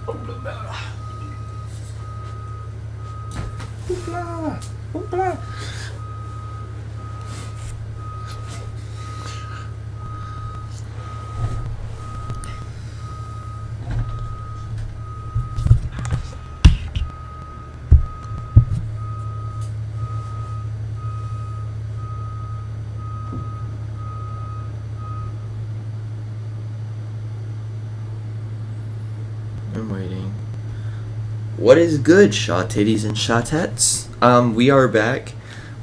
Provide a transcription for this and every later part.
Hoopla! Hoopla! I'm waiting. What is good, Shaw Titties and Shawtettes? We are back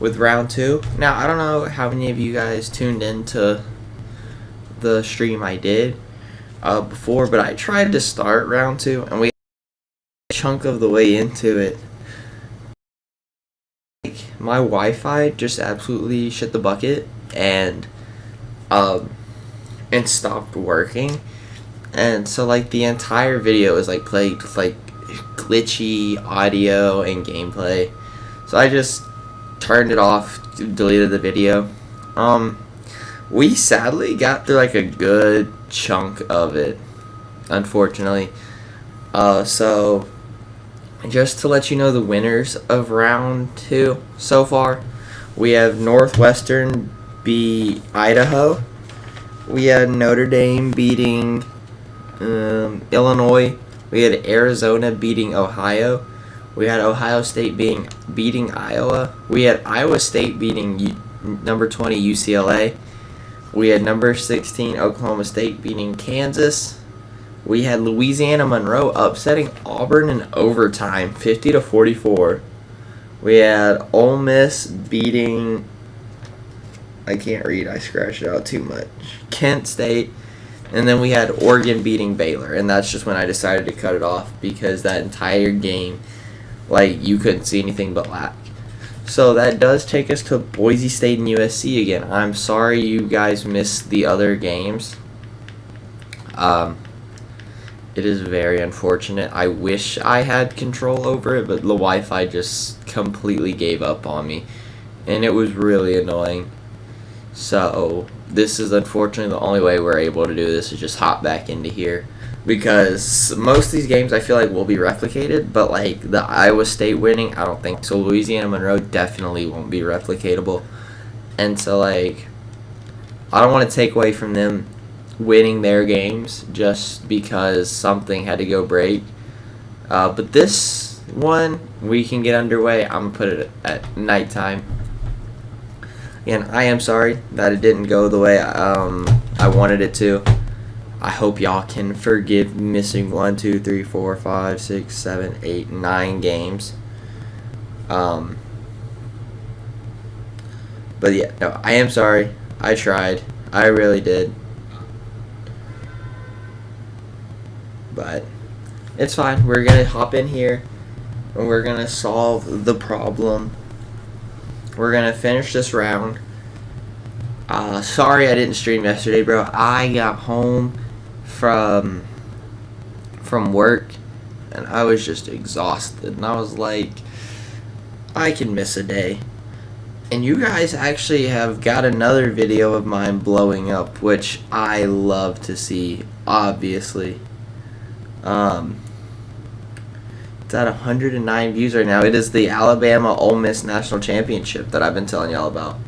with round two. Now, I don't know how many of you guys tuned into the stream I did before, but I tried to start round two, and we a chunk of the way into it. My Wi-Fi just absolutely shit the bucket and stopped working. And so, like, the entire video is, like, plagued with, like, glitchy audio and gameplay. So I just turned it off, deleted the video. We sadly got through, like, a good chunk of it, unfortunately. So, just to let you know the winners of round two so far, we have Northwestern beat Idaho. We had Notre Dame beating Illinois. We had Arizona beating Ohio. We had Ohio State beating Iowa. We had Iowa State beating number 20 UCLA. We had number 16 Oklahoma State beating Kansas. We had Louisiana Monroe upsetting Auburn in overtime, 50-44. We had Ole Miss beating, I can't read, I scratched it out too much, Kent State. And then we had Oregon beating Baylor, and that's just when I decided to cut it off because that entire game, like, you couldn't see anything but black. So that does take us to Boise State and USC again. I'm sorry you guys missed the other games. It is very unfortunate. I wish I had control over it, but the Wi-Fi just completely gave up on me, and it was really annoying. So this is unfortunately the only way we're able to do this is just hop back into here, because most of these games I feel like will be replicated, but like the Iowa State winning, I don't think so. Louisiana Monroe definitely won't be replicatable, and so like I don't want to take away from them winning their games just because something had to go break. But this one we can get underway. I'm gonna put it at nighttime. And I am sorry that it didn't go the way I wanted it to. I hope y'all can forgive missing 1, 2, 3, 4, 5, 6, 7, 8, 9 games. But yeah, no, I am sorry. I tried. I really did. But it's fine. We're going to hop in here and we're going to solve the problem. We're going to finish this round. Sorry I didn't stream yesterday, bro. I got home from work and I was just exhausted. And I was like, I can miss a day. And you guys actually have got another video of mine blowing up, which I love to see, obviously. It's at 109 views right now. It is the Alabama Ole Miss National Championship that I've been telling y'all about.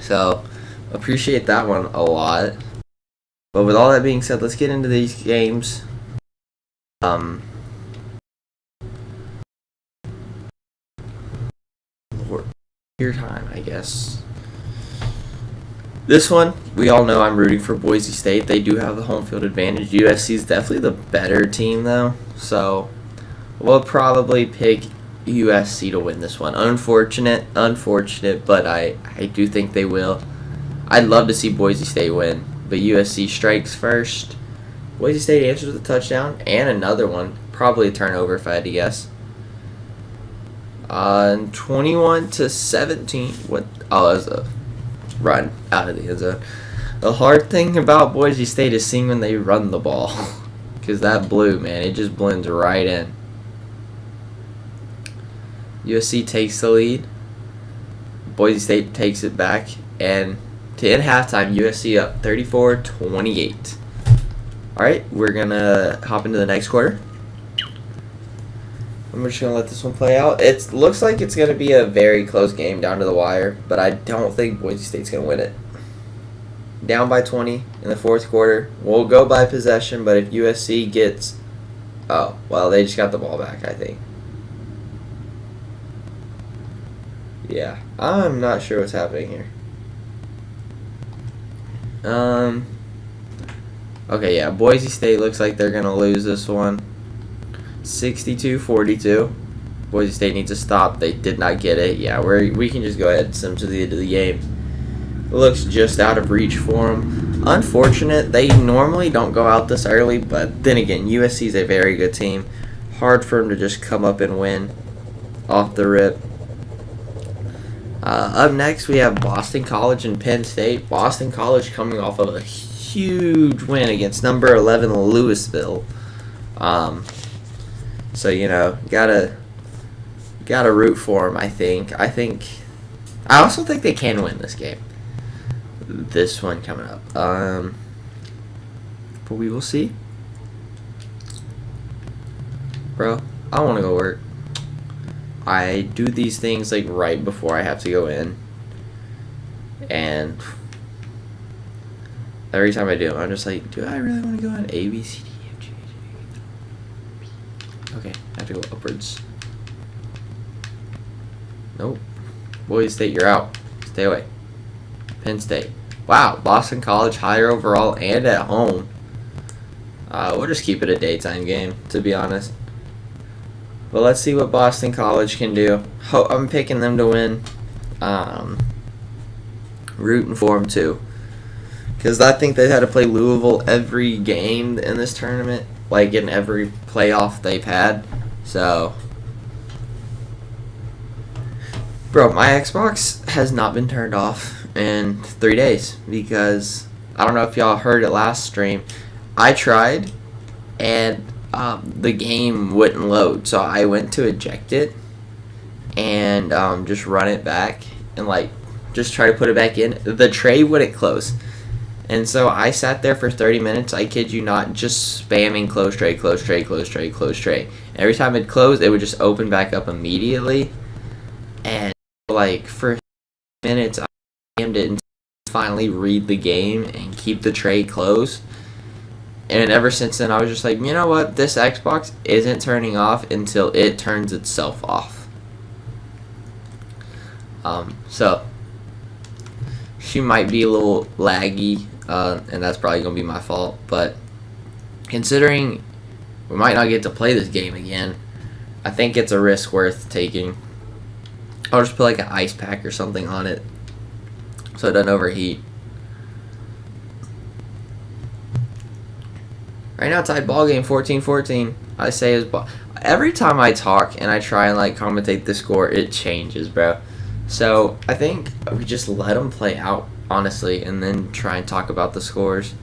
So, appreciate that one a lot. But with all that being said, let's get into these games. Your time, I guess. This one, we all know I'm rooting for Boise State. They do have the home field advantage. USC is definitely the better team, though. So, we'll probably pick USC to win this one. Unfortunate, but I do think they will. I'd love to see Boise State win, but USC strikes first. Boise State answers with a touchdown and another one. Probably a turnover if I had to guess. 21-17. What? Oh, that was a run out of the end zone. The hard thing about Boise State is seeing when they run the ball. Because that blue, man, it just blends right in. USC takes the lead. Boise State takes it back. And to end halftime, USC up 34-28. Alright, we're going to hop into the next quarter. I'm just going to let this one play out. It looks like it's going to be a very close game down to the wire, but I don't think Boise State's going to win it. Down by 20 in the fourth quarter. We'll go by possession, but if USC gets... Oh, well, they just got the ball back, I think. Yeah, I'm not sure what's happening here. Okay, yeah, Boise State looks like they're going to lose this one. 62-42. Boise State needs to stop. They did not get it. Yeah, we can just go ahead and send them to the end of the game. It looks just out of reach for them. Unfortunate. They normally don't go out this early, but then again, USC is a very good team. Hard for them to just come up and win off the rip. Up next, we have Boston College and Penn State. Boston College coming off of a huge win against number 11 Louisville. So you know, gotta root for them. I also think they can win this game. This one coming up. But we will see. Bro, I want to go work. I do these things like right before I have to go in. And every time I do, I'm just like, do I really want to go in? A, B, C, D, F, G, H, I, K. Okay, I have to go upwards. Nope. Boise State, you're out. Stay away. Penn State. Wow, Boston College higher overall and at home. We'll just keep it a daytime game, to be honest. But let's see what Boston College can do. I'm picking them to win. Rooting for them too. Because I think they've had to play Louisville every game in this tournament. Like in every playoff they've had. So... Bro, my Xbox has not been turned off in 3 days. Because, I don't know if y'all heard it last stream. I tried, and the game wouldn't load. So I went to eject it, and just run it back, and like, just try to put it back in. The tray wouldn't close. And so I sat there for 30 minutes, I kid you not, just spamming close tray, close tray, close tray, close tray. Every time it closed, it would just open back up immediately. And like for minutes, I aimed it and finally read the game and keep the tray closed. And ever since then, I was just like, you know what? This Xbox isn't turning off until it turns itself off. So she might be a little laggy, and that's probably gonna be my fault. But considering we might not get to play this game again, I think it's a risk worth taking. I'll just put like an ice pack or something on it so it doesn't overheat. Right now, tied ball game, 14-14. I say is ball. Every time I talk and I try and like commentate the score, it changes, bro. So I think we just let them play out, honestly, and then try and talk about the scores.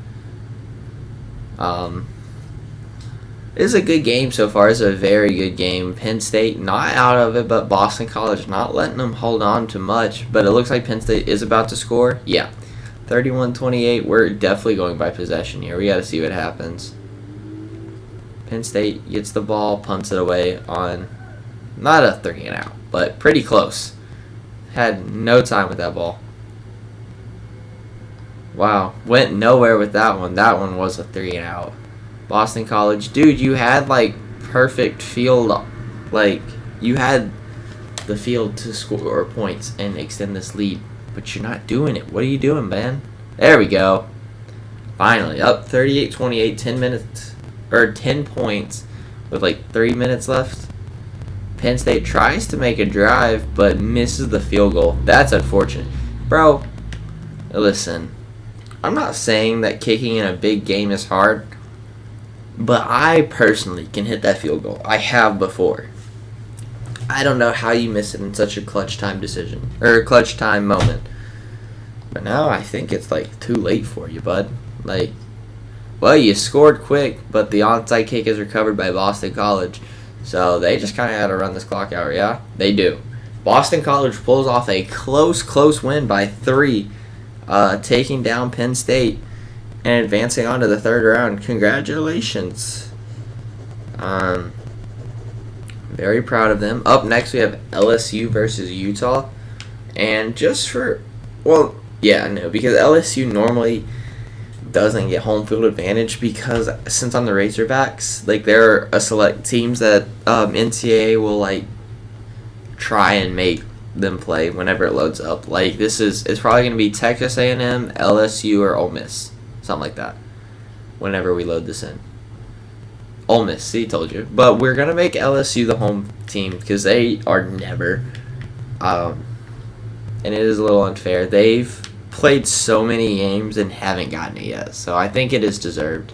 It's a good game so far. It's a very good game. Penn State not out of it, but Boston College not letting them hold on to much. But it looks like Penn State is about to score. Yeah, 31-28. We're definitely going by possession here. We got to see what happens. Penn State gets the ball, punts it away on not a 3-and-out, but pretty close. Had no time with that ball. Wow, went nowhere with that one. That one was a 3-and-out. Boston College, dude, you had like perfect field, like you had the field to score points and extend this lead, but you're not doing it. What are you doing, man? There we go. Finally, up 38-28, 10 minutes or 10 points with like 3 minutes left. Penn State tries to make a drive but misses the field goal. That's unfortunate, bro. Listen, I'm not saying that kicking in a big game is hard. But I personally can hit that field goal. I have before. I don't know how you miss it in such a clutch time decision. Or a clutch time moment. But now I think it's like too late for you, bud. Like, well, you scored quick, but the onside kick is recovered by Boston College. So they just kind of had to run this clock out, yeah? They do. Boston College pulls off a close win by 3. Taking down Penn State. and advancing on to the third round. Congratulations. Very proud of them. Up next, we have LSU versus Utah. And just for, well, yeah, no, because LSU normally doesn't get home field advantage because since I'm the Razorbacks, like there are a select teams that NCAA will like try and make them play whenever it loads up. Like it's probably going to be Texas A&M, LSU, or Ole Miss, something like that. Whenever we load this in. Ole Miss, see, told you. But we're going to make LSU the home team because they are never. And it is a little unfair. They've played so many games and haven't gotten it yet. So I think it is deserved.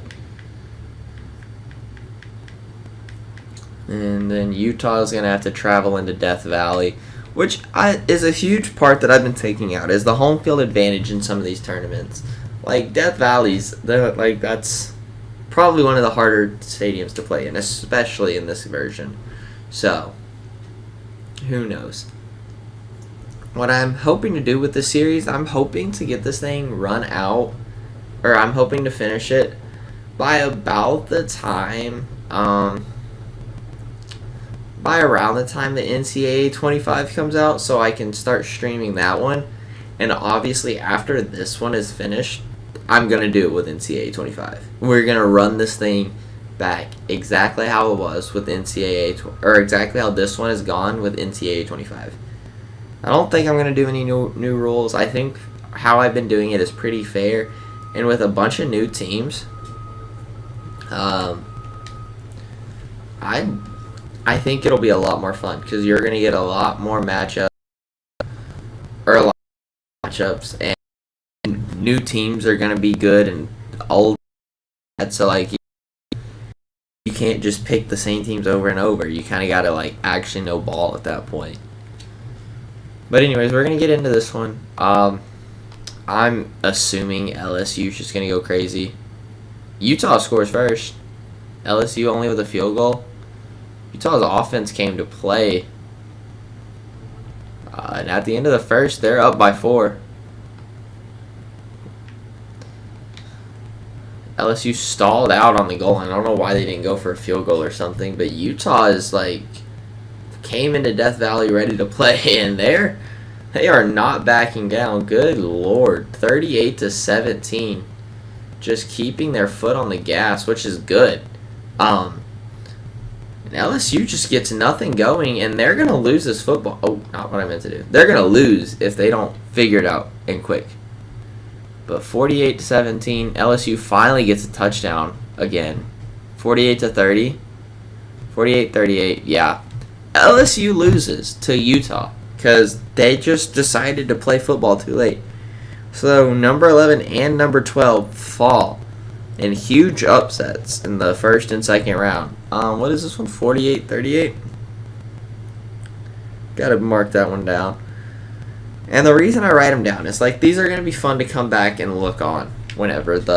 And then Utah is going to have to travel into Death Valley, which is a huge part that I've been taking out, is the home field advantage in some of these tournaments. Like, Death Valley's, that's probably one of the harder stadiums to play in, especially in this version. So, who knows? What I'm hoping to do with this series, I'm hoping to get this thing run out, or I'm hoping to finish it by about the time, by around the time the NCAA 25 comes out, so I can start streaming that one. And obviously, after this one is finished, I'm going to do it with NCAA 25. We're going to run this thing back exactly how it was with NCAA, or exactly how this one has gone with NCAA 25. I don't think I'm going to do any new rules. I think how I've been doing it is pretty fair. And with a bunch of new teams, I think it'll be a lot more fun because you're going to get a lot more matchups, and new teams are going to be good and old. So, like, you can't just pick the same teams over and over. You kind of got to, like, actually know ball at that point. But anyways, we're going to get into this one. I'm assuming LSU is just going to go crazy. Utah scores first. LSU only with a field goal. Utah's offense came to play. And at the end of the first, they're up by 4. LSU stalled out on the goal line. I don't know why they didn't go for a field goal or something, but Utah is like came into Death Valley ready to play, and they are not backing down. Good Lord, 38-17, just keeping their foot on the gas, which is good. And LSU just gets nothing going, and they're gonna lose this football. Oh, not what I meant to do. They're gonna lose if they don't figure it out and quick. But 48-17, LSU finally gets a touchdown again. 48-30, 48-38. Yeah. LSU loses to Utah because they just decided to play football too late. So number 11 and number 12 fall in huge upsets in the first and second round. What is this one? 48-38? Gotta mark that one down. And the reason I write them down is like these are gonna be fun to come back and look on whenever it's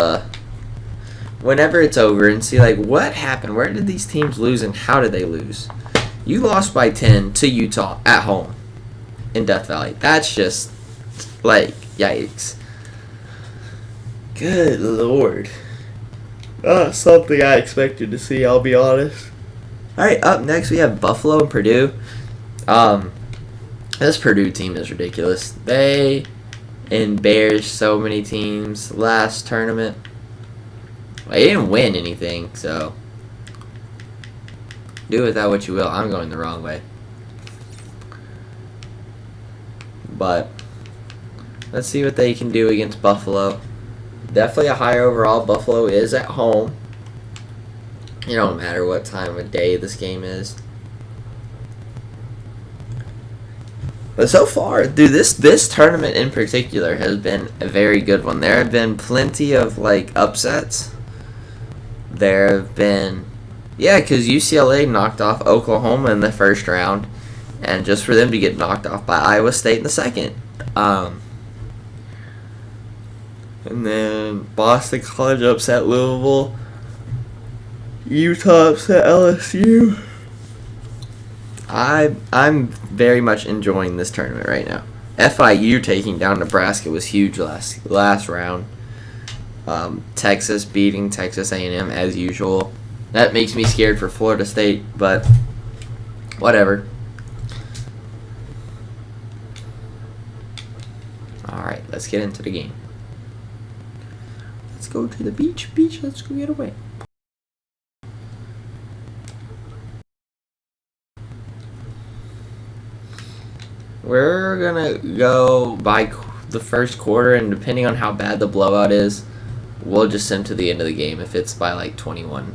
over and see like what happened. Where did these teams lose and how did they lose? You lost by 10 to Utah at home in Death Valley. That's just, like, yikes. Good Lord. Something I expected to see, I'll be honest. Alright, up next we have Buffalo and Purdue. This Purdue team is ridiculous. They embarrassed so many teams last tournament. They didn't win anything, so do with that what you will. I'm going the wrong way. But let's see what they can do against Buffalo. Definitely a higher overall. Buffalo is at home. It don't matter what time of day this game is. But so far, dude, this tournament in particular has been a very good one. There have been plenty of, like, upsets. There have been... Yeah, because UCLA knocked off Oklahoma in the first round, and just for them to get knocked off by Iowa State in the second. And then Boston College upset Louisville. Utah upset LSU. I'm very much enjoying this tournament right now. FIU taking down Nebraska was huge last round. Texas beating Texas A&M as usual. That makes me scared for Florida State, but whatever. Alright, let's get into the game. Let's go to the beach. Let's go get away. We're gonna go by the first quarter, and depending on how bad the blowout is, we'll just send to the end of the game if it's by like 21.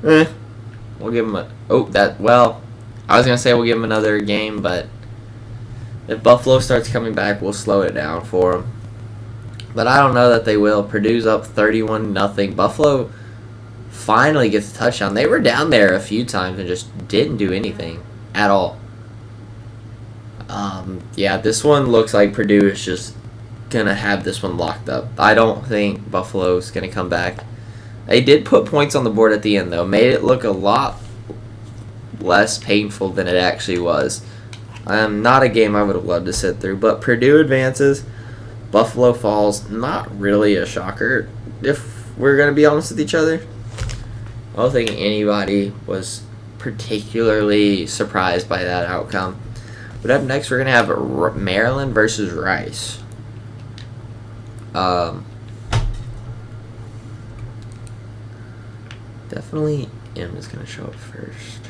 We'll give them I was gonna say we'll give them another game, but if Buffalo starts coming back, we'll slow it down for them. But I don't know that they will. Purdue's up 31-0. Buffalo finally gets a touchdown. They were down there a few times and just didn't do anything at all. Yeah, this one looks like Purdue is just going to have this one locked up. I don't think Buffalo's going to come back. They did put points on the board at the end, though. Made it look a lot less painful than it actually was. Not a game I would have loved to sit through, but Purdue advances. Buffalo falls. Not really a shocker, if we're going to be honest with each other. I don't think anybody was particularly surprised by that outcome. But up next, we're going to have Maryland versus Rice. Definitely M is going to show up first.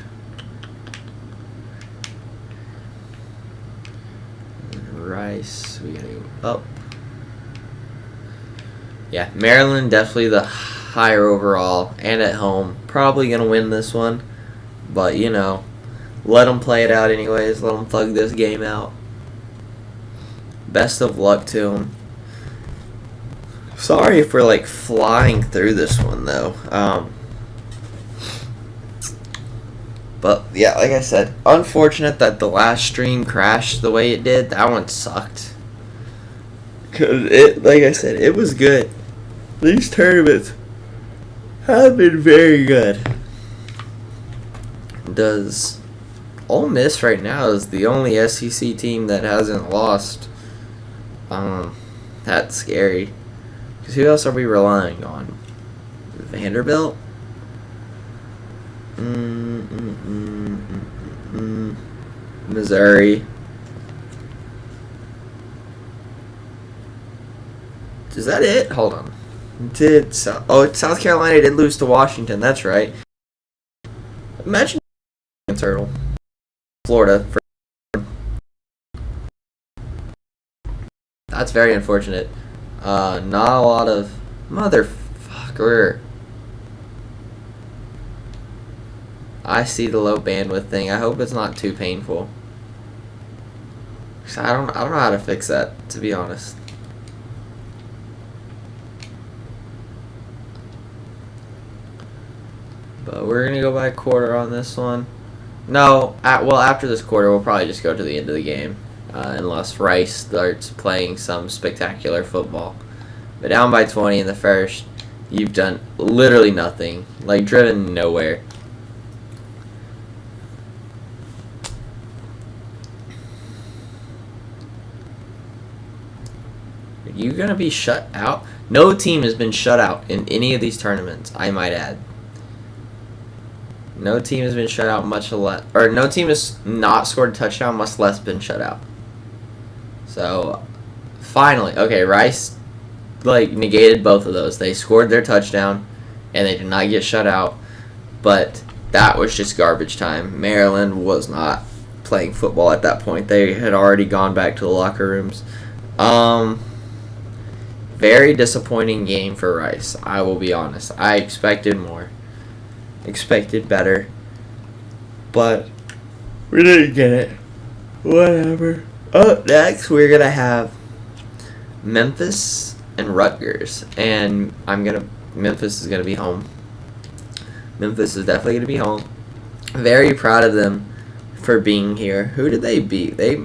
Rice, we got to go up. Yeah, Maryland definitely the higher overall and at home. Probably going to win this one. But, you know, let them play it out anyways. Let them thug this game out. Best of luck to them. Sorry if we're, like, flying through this one, though. But, yeah, like I said, unfortunate that the last stream crashed the way it did. That one sucked. Because, like I said, it was good. These tournaments have been very good. Does Ole Miss right now is the only SEC team that hasn't lost. That's scary. Because who else are we relying on? Vanderbilt? Missouri. Is that it? Hold on. South Carolina did lose to Washington. That's right. Imagine turtle. Florida. That's very unfortunate. Not a lot of motherfucker. I see the low bandwidth thing. I hope it's not too painful. I don't know how to fix that, to be honest. But we're gonna go by a quarter on this one. No, after this quarter, we'll probably just go to the end of the game, unless Rice starts playing some spectacular football. But down by 20 in the first, you've done literally nothing, like driven nowhere. Are you gonna be shut out? No team has been shut out in any of these tournaments, I might add. No team has been shut out, no team has not scored a touchdown, much less been shut out. So, finally, okay, Rice, negated both of those. They scored their touchdown, and they did not get shut out, but that was just garbage time. Maryland was not playing football at that point. They had already gone back to the locker rooms. Very disappointing game for Rice, I will be honest. I expected more. Expected better, but we didn't get it. Whatever. Up next, we're gonna have Memphis and Rutgers, and Memphis is gonna be home. Memphis is definitely gonna be home. Very proud of them for being here. Who did they beat? They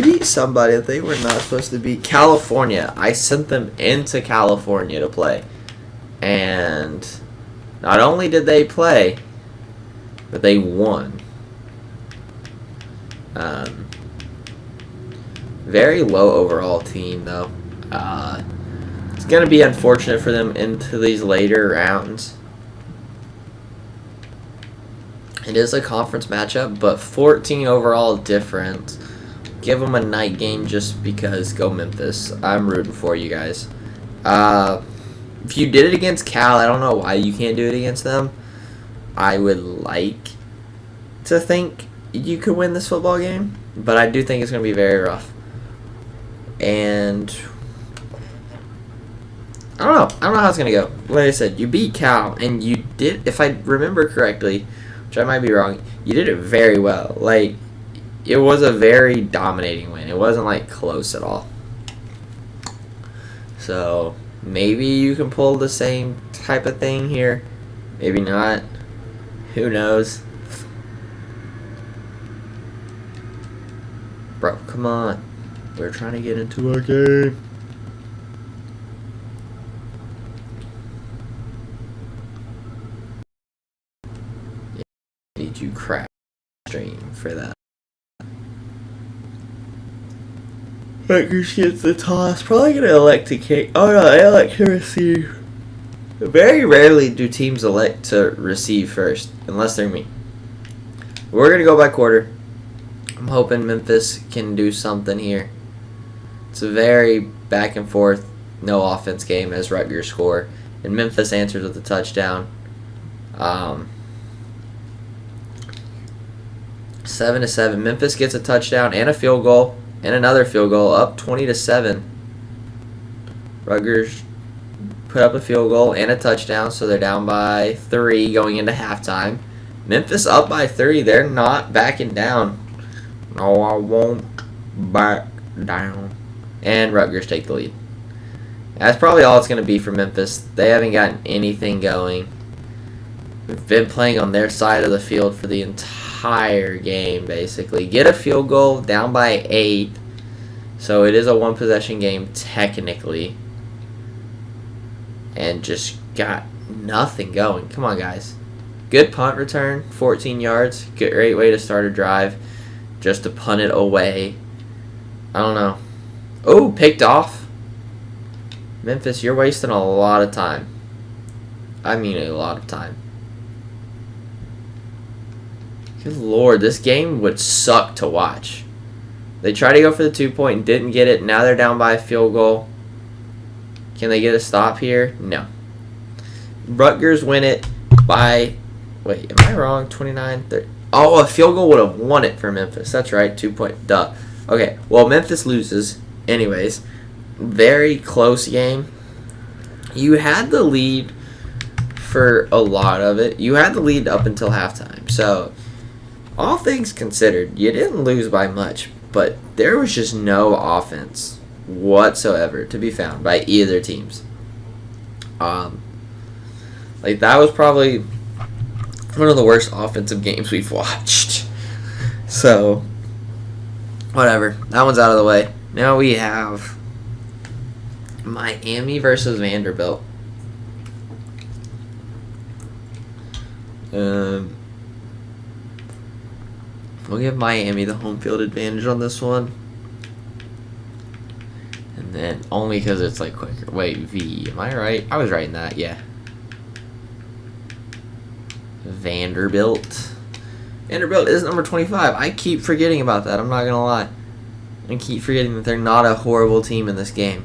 beat somebody that they were not supposed to beat. California. I sent them into California to play. And not only did they play, but they won. Um, Very low overall team, though. It's going to be unfortunate for them into these later rounds. It is a conference matchup, but 14 overall difference. Give them a night game just because. Go Memphis. I'm rooting for you guys. If you did it against Cal, I don't know why you can't do it against them. I would like to think you could win this football game, but I do think it's going to be very rough. And I don't know. I don't know how it's going to go. Like I said, you beat Cal, and you did, if I remember correctly, which I might be wrong, you did it very well. Like, it was a very dominating win. It wasn't, like, close at all. So, maybe you can pull the same type of thing here. Maybe not. Who knows? Bro, come on. We're trying to get into a game. Need you crash stream for that. Rutgers gets the toss. Probably gonna elect to kick. Oh no, I elect to receive. Very rarely do teams elect to receive first, unless they're me. We're gonna go by quarter. I'm hoping Memphis can do something here. It's a very back and forth, no offense game as Rutgers score, and Memphis answers with a touchdown. 7-7. Memphis gets a touchdown and a field goal and another field goal, up 20-7. Rutgers put up a field goal and a touchdown, so they're down by 3 going into halftime. Memphis up by 3. They're not backing down. No, I won't back down. And Rutgers take the lead. That's probably all it's going to be for Memphis. They haven't gotten anything going. We've been playing on their side of the field for the entire game, basically. Get a field goal, down by 8. So it is a one-possession game, technically. And just got nothing going. Come on, guys. Good punt return, 14 yards. Great way to start a drive. Just to punt it away. I don't know. Oh, picked off. Memphis, you're wasting a lot of time. I mean a lot of time. Good Lord, this game would suck to watch. They tried to go for the 2-point and didn't get it. Now they're down by a field goal. Can they get a stop here? No. Rutgers win it by... Wait, am I wrong? 29-30. Oh, a field goal would have won it for Memphis. That's right, 2-point. Duh. Okay, well, Memphis loses. Anyways, very close game. You had the lead for a lot of it. You had the lead up until halftime. So, all things considered, you didn't lose by much. But there was just no offense whatsoever to be found by either teams. Like, that was probably one of the worst offensive games we've watched. So, whatever. That one's out of the way. Now we have Miami versus Vanderbilt. We'll give Miami the home field advantage on this one. And then, only because it's like quicker. Wait, V. Am I right? I was right in that, yeah. Vanderbilt. Vanderbilt is number 25. I keep forgetting about that. I'm not going to lie. I keep forgetting that they're not a horrible team in this game.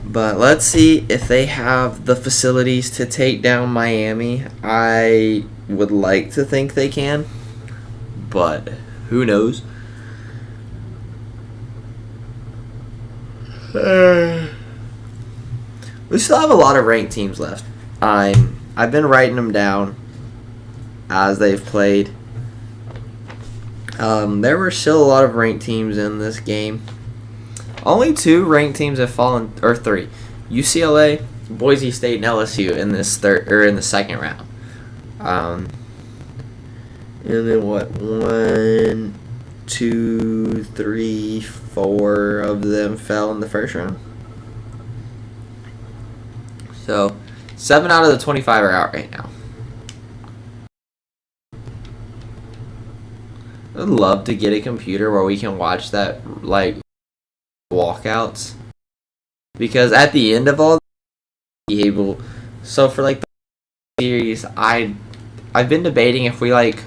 But let's see if they have the facilities to take down Miami. I would like to think they can, but who knows? We still have a lot of ranked teams left. I've been writing them down as they've played. There were still a lot of ranked teams in this game. Only 2 ranked teams have fallen, or 3. UCLA, Boise State, and LSU in this in the second round. And then what? 1, 2, 3, 4 of them fell in the first round. So 7 out of the 25 are out right now. I'd love to get a computer where we can watch that, like, walkouts. Because at the end of all, be able. So for like the series, I've been debating if we like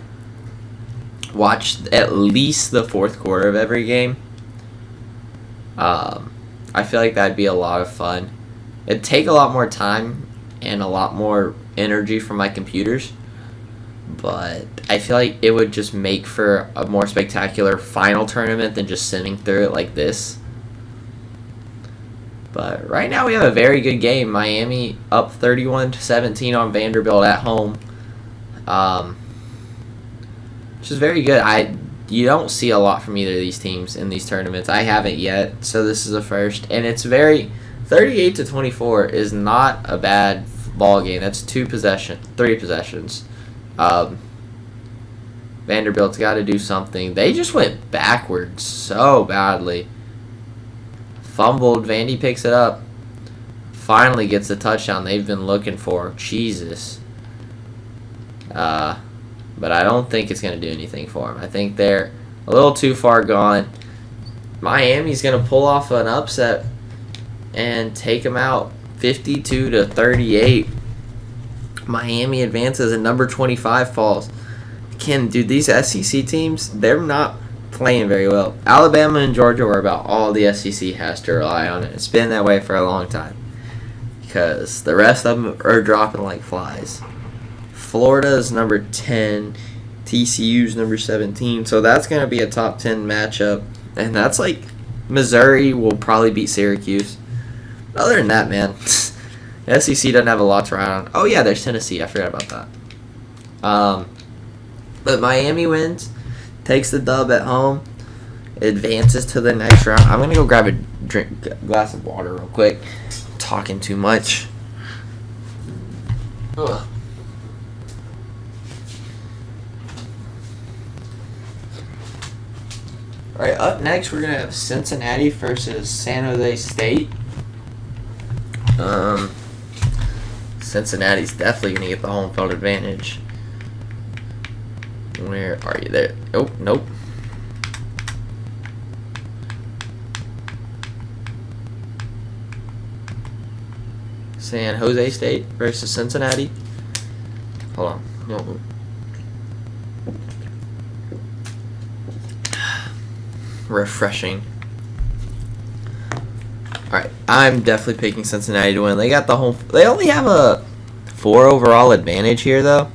watch at least the fourth quarter of every game. I feel like that'd be a lot of fun. It'd take a lot more time and a lot more energy from my computers, but I feel like it would just make for a more spectacular final tournament than just sitting through it like this. But right now we have a very good game. Miami up 31-17 on Vanderbilt at home, which is very good. You don't see a lot from either of these teams in these tournaments. I haven't yet, so this is a first. And it's 38-24 is not a bad ball game. That's three possessions. Vanderbilt's got to do something. They just went backwards so badly. Fumbled. Vandy picks it up. Finally gets the touchdown they've been looking for. Jesus. But I don't think it's going to do anything for them. I think they're a little too far gone. Miami's going to pull off an upset and take them out 52-38. Miami advances and number 25 falls. Dude, these SEC teams, they're not playing very well. Alabama and Georgia were about all the SEC has to rely on, and it's been that way for a long time because the rest of them are dropping like flies. Florida's number 10, TCU's number 17, so that's going to be a top 10 matchup, and that's like Missouri will probably beat Syracuse. Other than that, man, SEC doesn't have a lot to ride on. Oh yeah, there's Tennessee. I forgot about that. But Miami wins, takes the dub at home, advances to the next round. I'm gonna go grab a glass of water real quick. I'm talking too much. Ugh. All right, up next we're gonna have Cincinnati versus San Jose State. Cincinnati's definitely gonna get the home field advantage. Where are you there? Oh, nope. San Jose State versus Cincinnati. Hold on. No. Refreshing. Alright, I'm definitely picking Cincinnati to win. They got the home. They only have a 4 overall advantage here, though.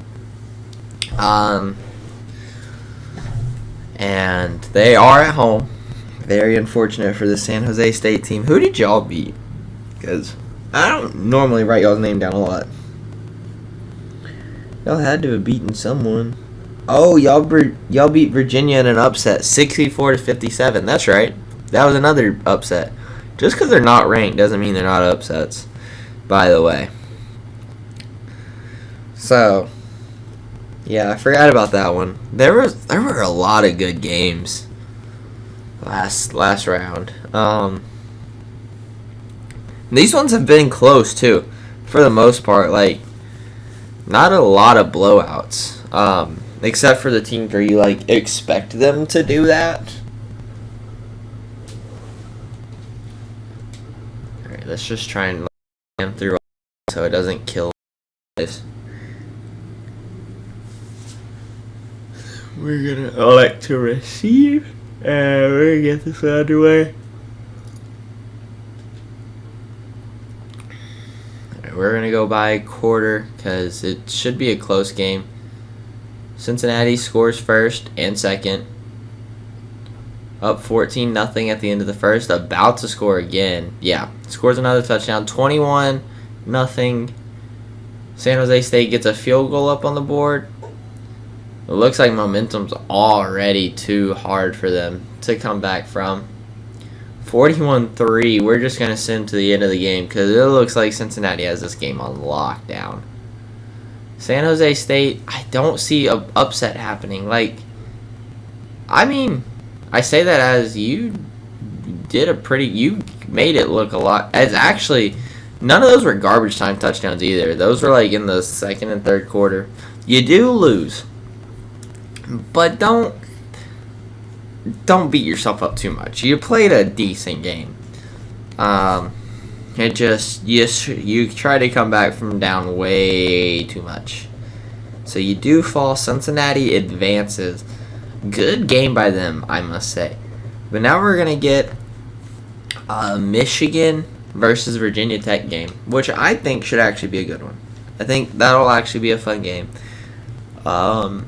And they are at home. Very unfortunate for the San Jose State team. Who did y'all beat? Because I don't normally write y'all's name down a lot. Y'all had to have beaten someone. Oh, y'all beat Virginia in an upset, 64-57. That's right. That was another upset. Just because they're not ranked doesn't mean they're not upsets, by the way. So, yeah, I forgot about that one. There were a lot of good games last round. These ones have been close too, for the most part. Like, not a lot of blowouts. Except for the teams where you like expect them to do that. All right, let's just try and slam through so it doesn't kill this. We're gonna elect to receive, and we're gonna get this underway. Alright, we're gonna go by quarter because it should be a close game. Cincinnati scores first and second. Up 14-0 at the end of the first. About to score again. Yeah, scores another touchdown. 21-0. San Jose State gets a field goal up on the board. It looks like momentum's already too hard for them to come back from. 41-3. We're just going to send to the end of the game because it looks like Cincinnati has this game on lockdown. San Jose State, I don't see an upset happening. Like, I mean, I say that as you made it look a lot. It's actually, none of those were garbage time touchdowns either. Those were like in the second and third quarter. You do lose. But don't don't beat yourself up too much. You played a decent game. It just you try to come back from down way too much. So you do fall. Cincinnati advances. Good game by them, I must say. But now we're gonna get Michigan versus Virginia Tech game, which I think should actually be a good one. I think that'll actually be a fun game. Who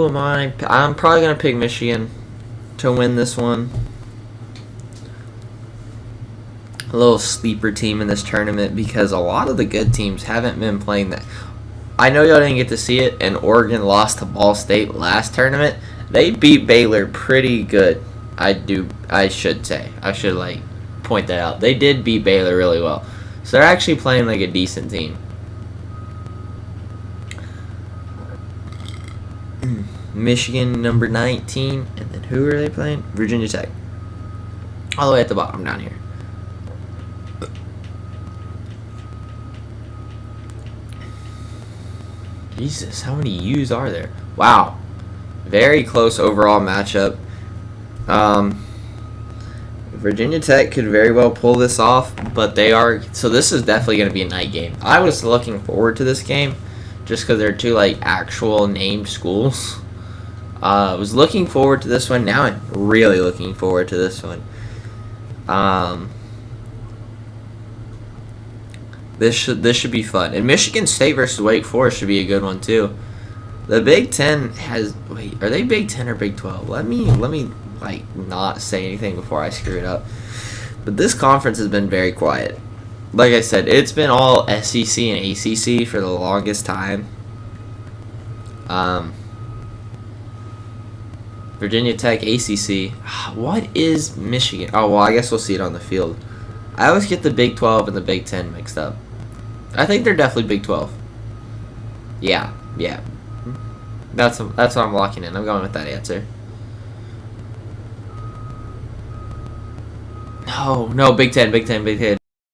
am I? I'm probably gonna pick Michigan to win this one. A little sleeper team in this tournament because a lot of the good teams haven't been playing that. I know y'all didn't get to see it, and Oregon lost to Ball State last tournament. They beat Baylor pretty good. I should say. I should point that out. They did beat Baylor really well. So they're actually playing like a decent team. Michigan number 19, and then who are they playing? Virginia Tech. All the way at the bottom down here. Jesus, how many U's are there? Wow. Very close overall matchup. Virginia Tech could very well pull this off, but they are... So this is definitely going to be a night game. I was looking forward to this game just because they're two, actual named schools. I was looking forward to this one. Now I'm really looking forward to this one. This should be fun. And Michigan State versus Wake Forest should be a good one too. The Big Ten has... Wait, are they Big Ten or Big 12? Let me not say anything before I screw it up. But this conference has been very quiet. Like I said, it's been all SEC and ACC for the longest time. Virginia Tech, ACC. What is Michigan? Oh, well, I guess we'll see it on the field. I always get the Big 12 and the Big 10 mixed up. I think they're definitely Big 12. Yeah. That's what I'm locking in. I'm going with that answer. No, Big 10. I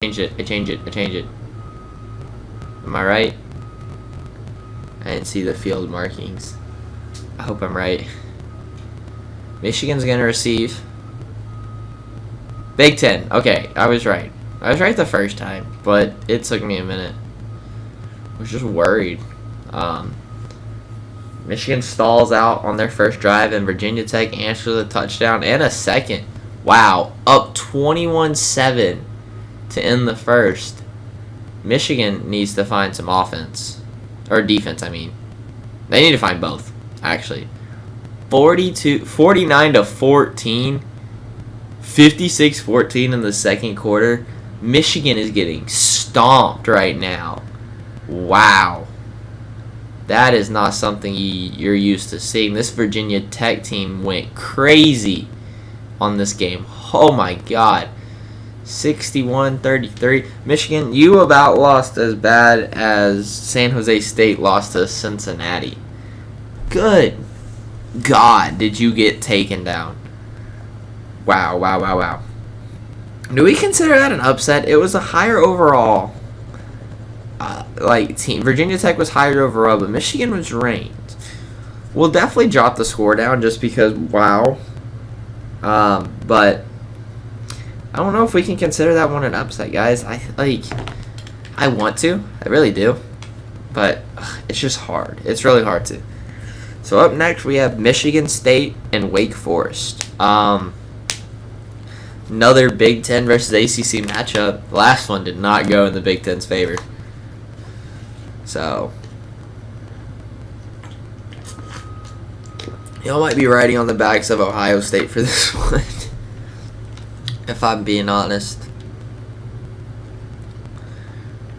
change it. Am I right? I didn't see the field markings. I hope I'm right. Michigan's going to receive. Big 10. Okay, I was right. I was right the first time, but it took me a minute. I was just worried. Michigan stalls out on their first drive, and Virginia Tech answers the touchdown and a second. Wow, up 21-7 to end the first. Michigan needs to find some offense. Or defense, I mean. They need to find both, actually. 49-14. 56-14 in the second quarter. Michigan is getting stomped right now. Wow. That is not something you're used to seeing. This Virginia Tech team went crazy on this game. Oh my God. 61-33. Michigan, you about lost as bad as San Jose State lost to Cincinnati. Good God, did you get taken down. Wow. Do we consider that an upset? It was a higher overall team. Virginia Tech was higher overall, but Michigan was ranked. We'll definitely drop the score down just because, wow. But I don't know if we can consider that one an upset, guys. I want to. I really do. But it's just hard. It's really hard to. So up next we have Michigan State and Wake Forest. Another Big Ten versus ACC matchup. The last one did not go in the Big Ten's favor. So y'all might be riding on the backs of Ohio State for this one. If I'm being honest.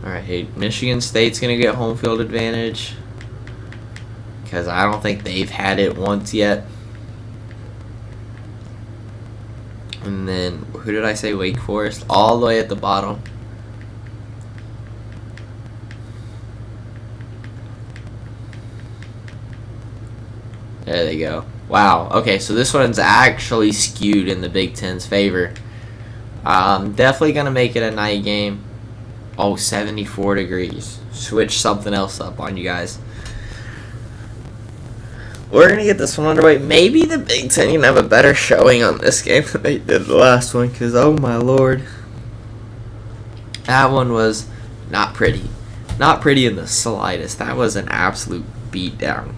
Alright, Michigan State's going to get home field advantage. Because I don't think they've had it once yet. And then, who did I say? Wake Forest? All the way at the bottom. There they go. Wow. Okay, so this one's actually skewed in the Big Ten's favor. Definitely going to make it a night game. Oh, 74 degrees. Switch something else up on you guys. we're going to get this one underway. Maybe the Big Ten can have a better showing on this game than they did the last one, because, oh my lord. That one was not pretty. Not pretty in the slightest. That was an absolute beatdown.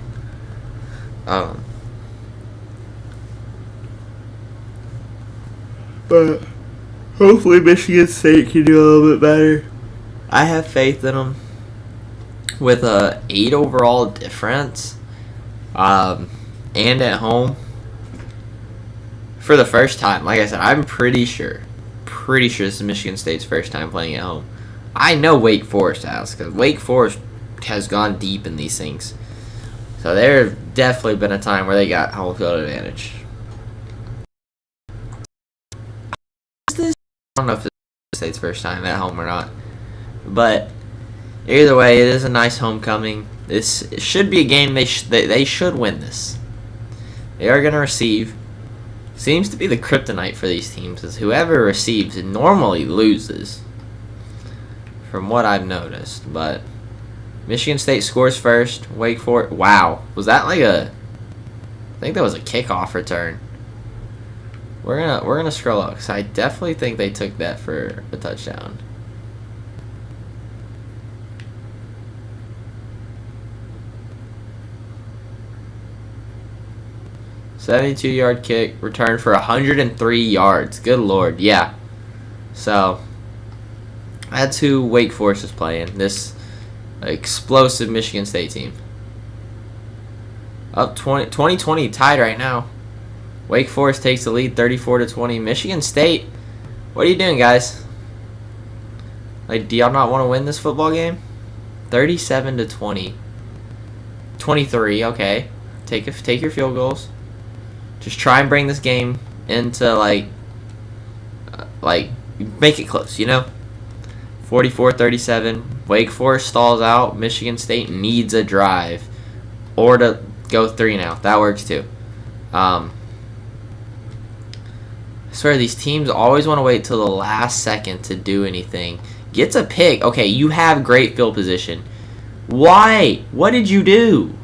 But hopefully Michigan State can do a little bit better. I have faith in them. With a 8 overall difference, and at home, for the first time, like I said, I'm pretty sure this is Michigan State's first time playing at home. I know Wake Forest has, because Wake Forest has gone deep in these things. So there's definitely been a time where they got home field advantage. I don't know if it's Michigan State's first time at home or not, but either way, it is a nice homecoming. This should be a game they should win this. They are going to receive. Seems to be the kryptonite for these teams is whoever receives normally loses, from what I've noticed. But Michigan State scores first. Wake Forest. Wow, was that like a? I think that was a kickoff return. We're gonna scroll up because I definitely think they took that for a touchdown. $72-yard kick, returned for 103 yards. Good lord, yeah. So that's who Wake Forest is playing. This explosive Michigan State team. Up 20 tied right now. Wake Forest takes the lead 34-20. Michigan State, what are you doing, guys? Like, do y'all not want to win this football game? 37-20. 23, okay. Take your field goals. Just try and bring this game into, like make it close, you know? 44-37. Wake Forest stalls out. Michigan State needs a drive. Or to go 3 now. That works too. I swear, these teams always want to wait till the last second to do anything. Gets a pick. Okay, you have great field position. Why? What did you do?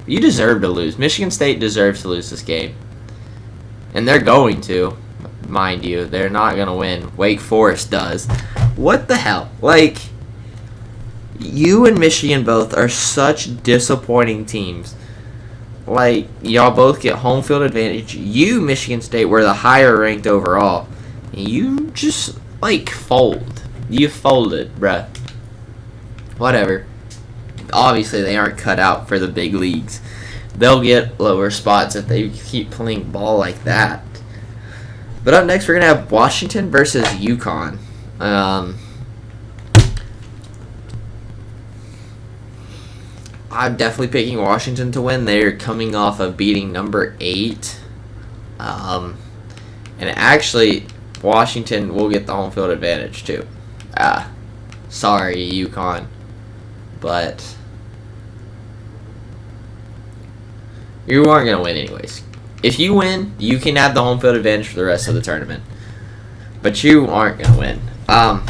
You deserve to lose. Michigan State deserves to lose this game. And they're going to, mind you. They're not going to win. Wake Forest does. What the hell? Like, you and Michigan both are such disappointing teams. Like, y'all both get home field advantage. You, Michigan State, were the higher ranked overall. And you just, like, fold. You folded, bruh. Whatever. Obviously, they aren't cut out for the big leagues. They'll get lower spots if they keep playing ball like that. But up next, we're going to have Washington versus UConn. I'm definitely picking Washington to win. They're coming off of beating number 8. And actually, Washington will get the home field advantage, too. Sorry, UConn. But you aren't going to win anyways. If you win, you can have the home field advantage for the rest of the tournament. But you aren't going to win. I'm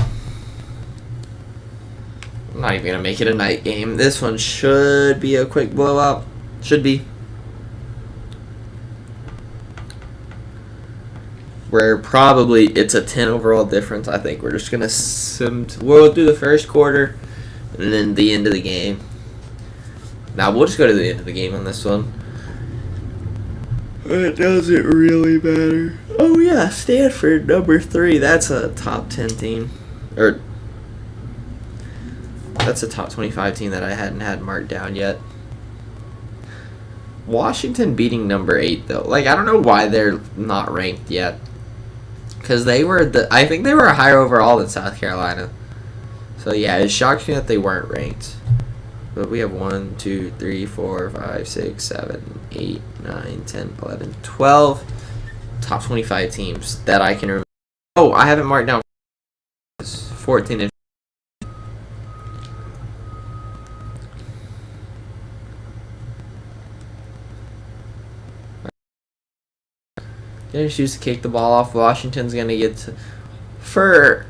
not even going to make it a night game. This one should be a quick blowout. Should be. Where probably it's a 10 overall difference. I think we're just going to we'll do the first quarter and then the end of the game. Now, we'll just go to the end of the game on this one. It doesn't really matter. Oh, yeah, Stanford, number 3. That's a top 10 team. Or, that's a top 25 team that I hadn't had marked down yet. Washington beating number 8, though. Like, I don't know why they're not ranked yet. Because I think they were higher overall than South Carolina. So, yeah, it shocks me that they weren't ranked. But we have 1, 2, 3, 4, 5, 6, 7, 8, 9, 10, 11, 12 top 25 teams that I can remember. Oh, I haven't marked down 14 and gonna choose to kick the ball off. Washington's gonna get to, for,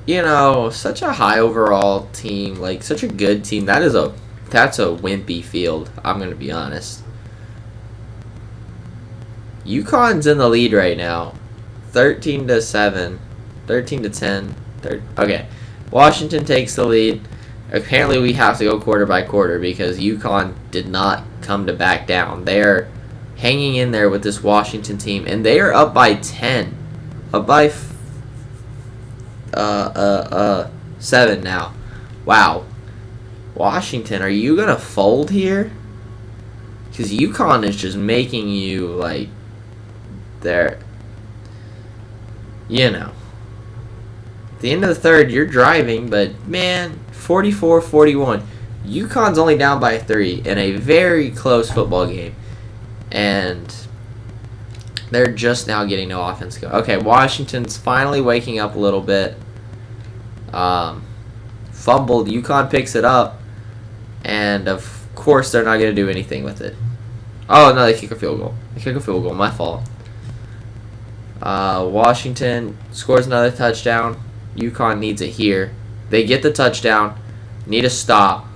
such a high overall team, like such a good team. That is a That's a wimpy field, I'm going to be honest. UConn's in the lead right now. 13-7. 13-10. Okay. Washington takes the lead. Apparently we have to go quarter by quarter because UConn did not come to back down. They're hanging in there with this Washington team, and they are up by 10. Up by 7 now. Wow. Washington, are you going to fold here? Because UConn is just making you, like, they're, you know. At the end of the third, you're driving, but, man, 44-41. UConn's only down by 3 in a very close football game. And they're just now getting no offense going. Okay, Washington's finally waking up a little bit. Fumbled. UConn picks it up. And, of course, they're not going to do anything with it. Oh, no, they kick a field goal. They kick a field goal. My fault. Washington scores another touchdown. UConn needs it here. They get the touchdown. Need a stop.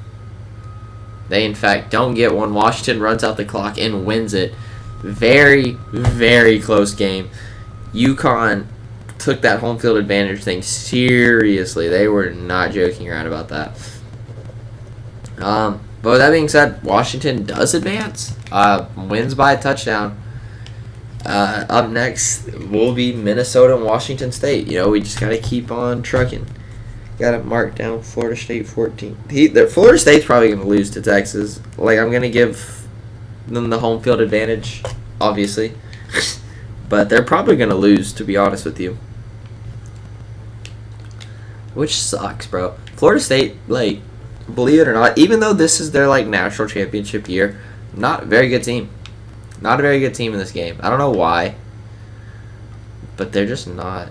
They, in fact, don't get one. Washington runs out the clock and wins it. Very, very close game. UConn took that home field advantage thing seriously. They were not joking around about that. But with that being said, Washington does advance. Wins by a touchdown. Up next will be Minnesota and Washington State. You know, we just got to keep on trucking. Got to mark down Florida State 14. Florida State's probably going to lose to Texas. Like, I'm going to give them the home field advantage, obviously. But they're probably going to lose, to be honest with you. Which sucks, bro. Florida State, like, believe it or not, even though this is their, like, national championship year, not a very good team. Not a very good team in this game. I don't know why. But they're just not.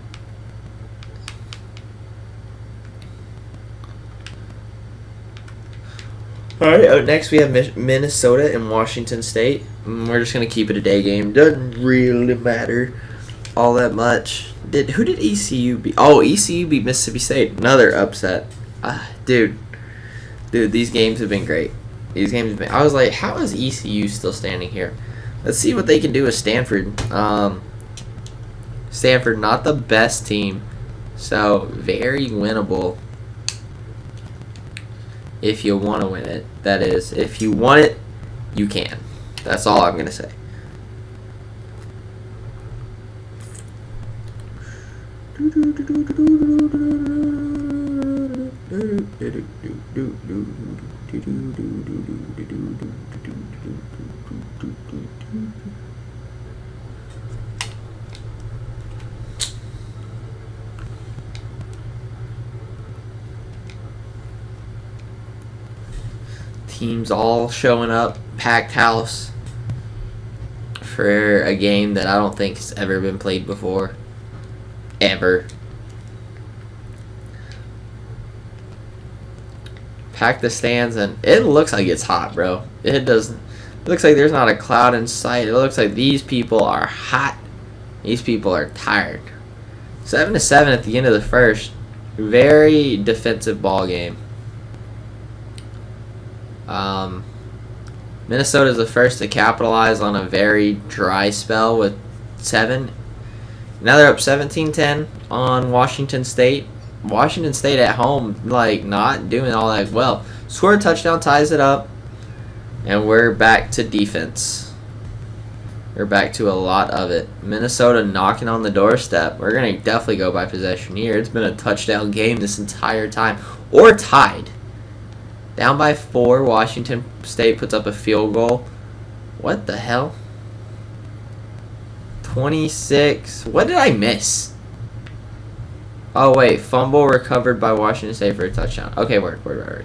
Alright, next we have Minnesota and Washington State. We're just going to keep it a day game. Doesn't really matter all that much. Who did ECU beat? Oh, ECU beat Mississippi State. Another upset. Dude, these games have been great. I was like, how is ECU still standing here? Let's see what they can do with Stanford. Stanford, not the best team. So, very winnable. If you want to win it. That is, if you want it, you can. That's all I'm going to say. Teams all showing up, packed house for a game that I don't think has ever been played before. Ever. Pack the stands, and it looks like it's hot, bro. It does. It looks like there's not a cloud in sight. It looks like these people are hot. These people are tired. 7-7 at the end of the first. Very defensive ball game. Minnesota's the first to capitalize on a very dry spell with 7. Now they're up 17-10 on Washington State. Washington State at home, like, not doing all that well. Score a touchdown, ties it up, and we're back to defense. We're back to a lot of it. Minnesota knocking on the doorstep. We're going to definitely go by possession here. It's been a touchdown game this entire time. Or tied. Down by 4, Washington State puts up a field goal. What the hell? 26. What did I miss? Oh, wait. Fumble recovered by Washington State for a touchdown. Okay, word.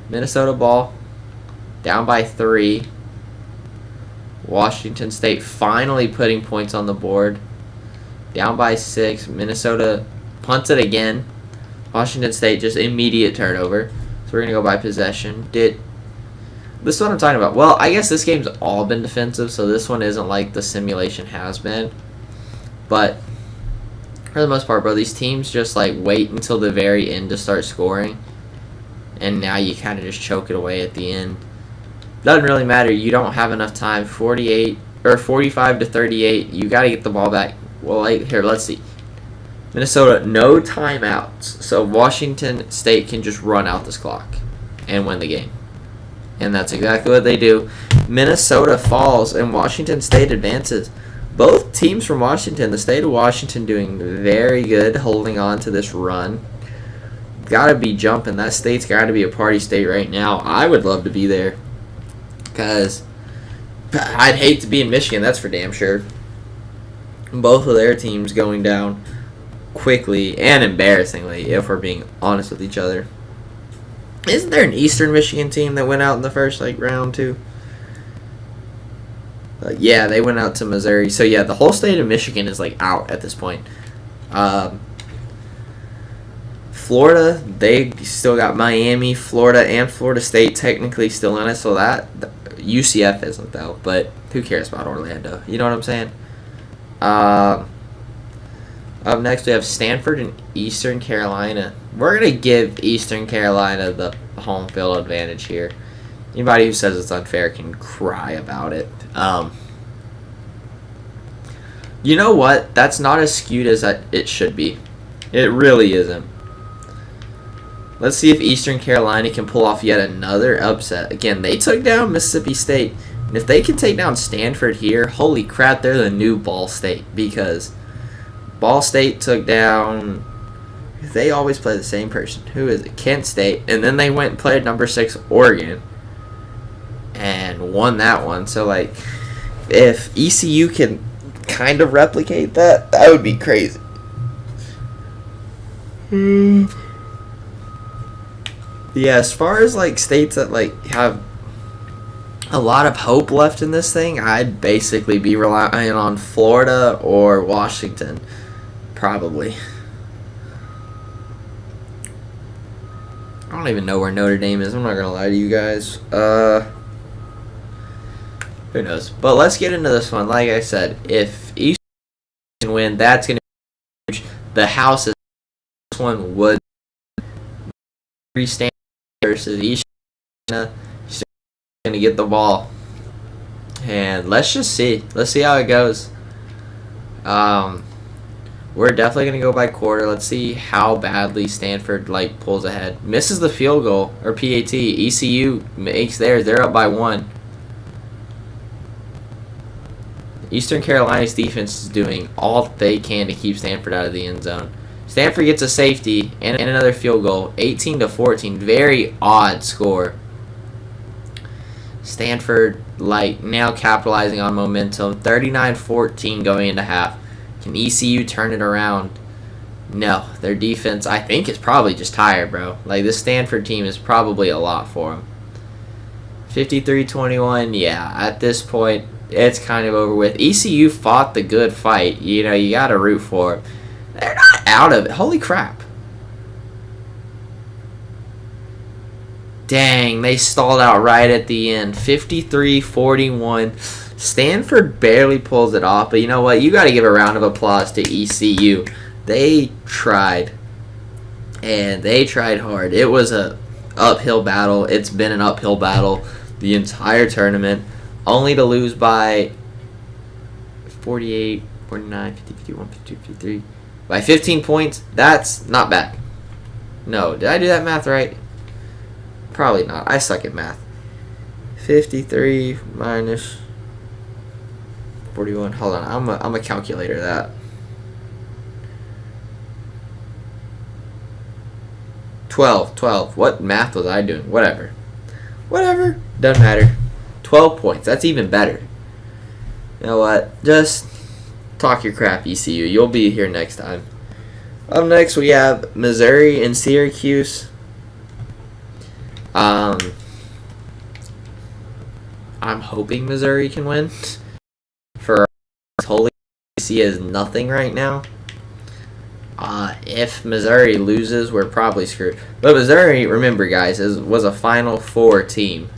Minnesota ball. Down by 3. Washington State finally putting points on the board. Down by 6. Minnesota punts it again. Washington State just immediate turnover. So we're going to go by possession. This is what I'm talking about. Well, I guess this game's all been defensive, so this one isn't like the simulation has been. But for the most part, bro, these teams just like wait until the very end to start scoring. and now you kind of just choke it away at the end. Doesn't really matter. You don't have enough time. 48 or 45 to 38. You got to get the ball back. Well, here, let's see. Minnesota, no timeouts. So Washington State can just run out this clock and win the game. And that's exactly what they do. Minnesota falls and Washington State advances. Both teams from Washington, the state of Washington doing very good, holding on to this run. Got to be jumping. That state's got to be a party state right now. I would love to be there because I'd hate to be in Michigan, that's for damn sure. Both of their teams going down quickly and embarrassingly, if we're being honest with each other. Isn't there an Eastern Michigan team that went out in the first round too? Yeah, they went out to Missouri. So yeah, the whole state of Michigan is out at this point. Florida, they still got Miami, Florida, and Florida State technically still in it. So that UCF isn't though. But who cares about Orlando? You know what I'm saying? Up next, we have Stanford and Eastern Carolina. We're going to give Eastern Carolina the home field advantage here. Anybody who says it's unfair can cry about it. You know what? That's not as skewed as it should be. It really isn't. Let's see if Eastern Carolina can pull off yet another upset. Again, they took down Mississippi State. And if they can take down Stanford here, holy crap, they're the new Ball State. Because Ball State took down... They always play the same person. Who is it? Kent State. And then they went and played number 6 Oregon. And won that one. So, if ECU can kind of replicate that, that would be crazy. Yeah, as far as, states that, have a lot of hope left in this thing, I'd basically be relying on Florida or Washington. Probably. I don't even know where Notre Dame is. I'm not going to lie to you guys. Who knows? But let's get into this one. Like I said, if East can win, that's going to be huge. The house is this one would stand versus East. He's going to get the ball. And let's just see. Let's see how it goes. We're definitely going to go by quarter. Let's see how badly Stanford pulls ahead. Misses the field goal, or PAT. ECU makes theirs. They're up by 1. Eastern Carolina's defense is doing all they can to keep Stanford out of the end zone. Stanford gets a safety and another field goal. 18-14. Very odd score. Stanford, now capitalizing on momentum. 39-14 going into half. Can ECU turn it around? No. Their defense, I think, is probably just tired, bro. This Stanford team is probably a lot for them. 53-21, yeah. At this point, it's kind of over with. ECU fought the good fight. You got to root for it. They're not out of it. Holy crap. Dang, they stalled out right at the end. 53-41. Stanford barely pulls it off, but you know what? You got to give a round of applause to ECU. They tried, and they tried hard. It was a uphill battle. It's been an uphill battle the entire tournament, only to lose by 48, 49, 50, 51, 52, 53. By 15 points. That's not bad. No, did I do that math right? Probably not. I suck at math. 53 minus 41. Hold on. I'm a calculator that. 12. What math was I doing? Whatever. Doesn't matter. 12 points. That's even better. You know what? Just talk your crap, ECU. You'll be here next time. Up next, we have Missouri and Syracuse. I'm hoping Missouri can win. For totally see as nothing right now. If Missouri loses, we're probably screwed. But Missouri, remember guys, was a Final Four team.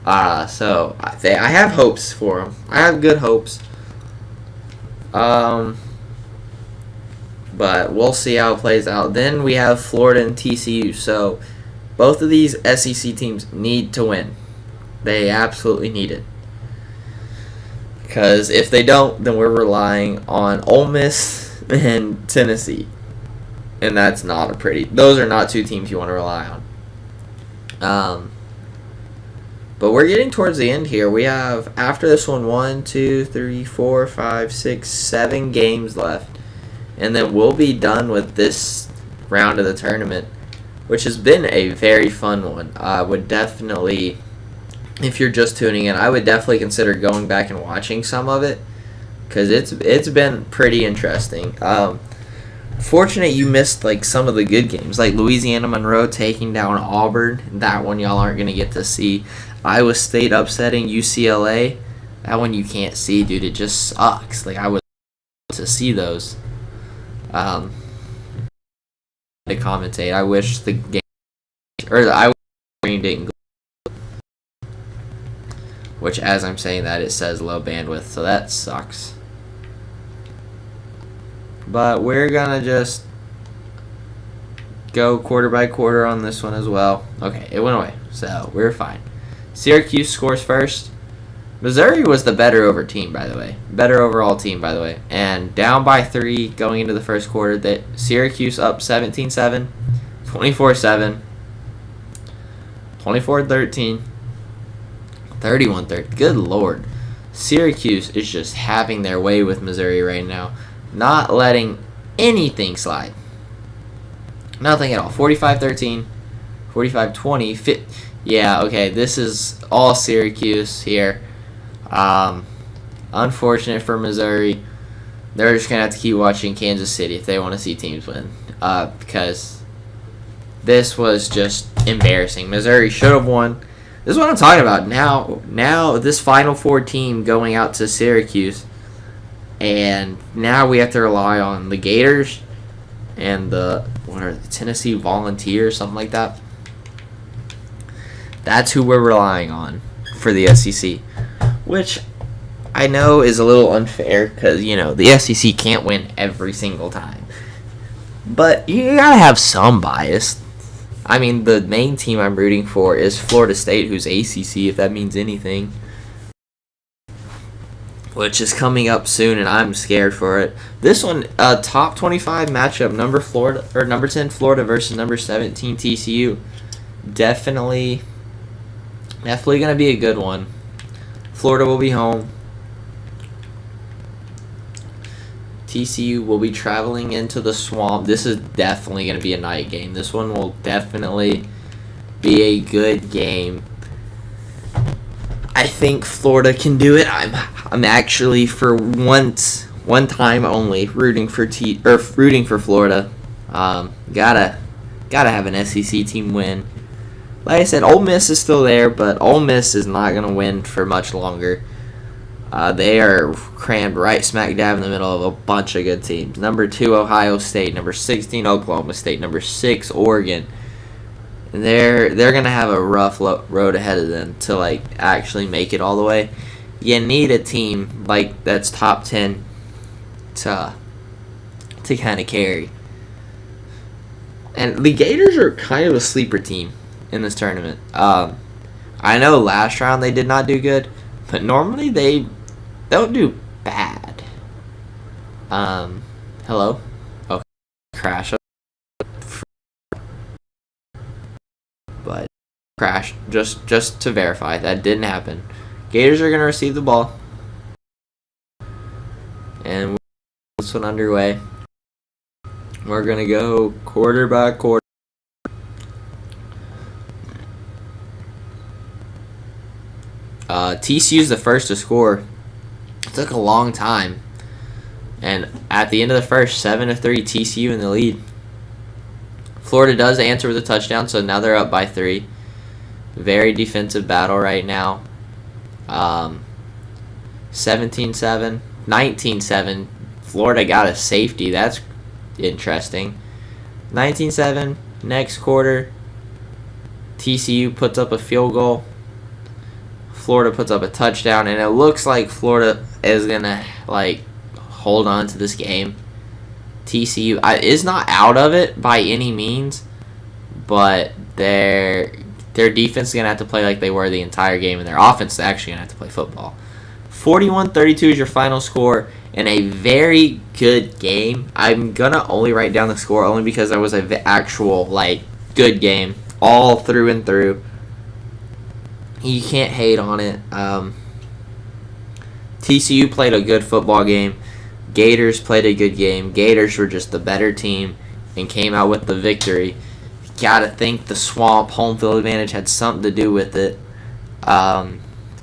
So I have hopes for them. I have good hopes. But we'll see how it plays out. Then we have Florida and TCU. So Both of these SEC teams need to win. They absolutely need it. Because if they don't, then we're relying on Ole Miss and Tennessee. And that's not a pretty... Those are not two teams you want to rely on. But we're getting towards the end here. We have, after this one, 1, 2, 3, 4, 5, 6, 7 games left. And then we'll be done with this round of the tournament, which has been a very fun one. I would definitely, if you're just tuning in, I would definitely consider going back and watching some of it, because it's been pretty interesting. Fortunate you missed like some of the good games, like Louisiana Monroe taking down Auburn. That one y'all aren't gonna get to see. Iowa State upsetting UCLA. That one you can't see, dude. It just sucks. Like, I would to see those. To commentate. I wish the game I wish the screen didn't go. Which, as I'm saying that, it says low bandwidth, so that sucks. But we're gonna just go quarter by quarter on this one as well. Okay, it went away, so we're fine. Syracuse scores first. Missouri was the better overall team, by the way. And down by 3 going into the first quarter. That Syracuse up 17-7, 24-7, 24-13, 31-13. Good Lord. Syracuse is just having their way with Missouri right now. Not letting anything slide. Nothing at all. 45-13, 45-20. Yeah, okay, this is all Syracuse here. Unfortunate for Missouri. They're just going to have to keep watching Kansas City if they want to see teams win. Because this was just embarrassing. Missouri should have won. This is what I'm talking about. Now this Final Four team going out to Syracuse. And now we have to rely on the Gators and the Tennessee Volunteers, something like that. That's who we're relying on for the SEC, which I know is a little unfair because, the SEC can't win every single time. But you gotta have some bias. I mean, the main team I'm rooting for is Florida State, who's ACC, if that means anything, which is coming up soon, and I'm scared for it. This one, top 25 matchup, number 10 Florida versus number 17 TCU. Definitely going to be a good one. Florida will be home. TCU will be traveling into the swamp. This is definitely going to be a night game. This one will definitely be a good game. I think Florida can do it. I'm actually, for one time only, rooting for Florida. Gotta have an SEC team win. Like I said, Ole Miss is still there, but Ole Miss is not going to win for much longer. They are crammed right smack dab in the middle of a bunch of good teams. Number 2, Ohio State. Number 16, Oklahoma State. Number 6, Oregon. And they're going to have a rough road ahead of them to actually make it all the way. You need a team that's top 10 to kind of carry. And the Gators are kind of a sleeper team in this tournament. I know last round they did not do good, but normally they don't do bad. Hello? Okay, crash. But crash, just to verify that didn't happen. Gators are going to receive the ball. And this one underway. We're going to go quarter by quarter. TCU's the first to score. It took a long time. And at the end of the first, 7-3, TCU in the lead. Florida does answer with a touchdown, so now they're up by 3. Very defensive battle right now. 17-7, 19-7. Florida got a safety. That's interesting. 19-7, next quarter. TCU puts up a field goal. Florida puts up a touchdown, and it looks like Florida is going to, hold on to this game. TCU is not out of it by any means, but their defense is going to have to play like they were the entire game, and their offense is actually going to have to play football. 41-32 is your final score in a very good game. I'm going to only write down the score only because that was an actual, good game all through and through. You can't hate on it. TCU played a good football game. Gators played a good game. Gators were just the better team and came out with the victory. Gotta think the Swamp home field advantage had something to do with it.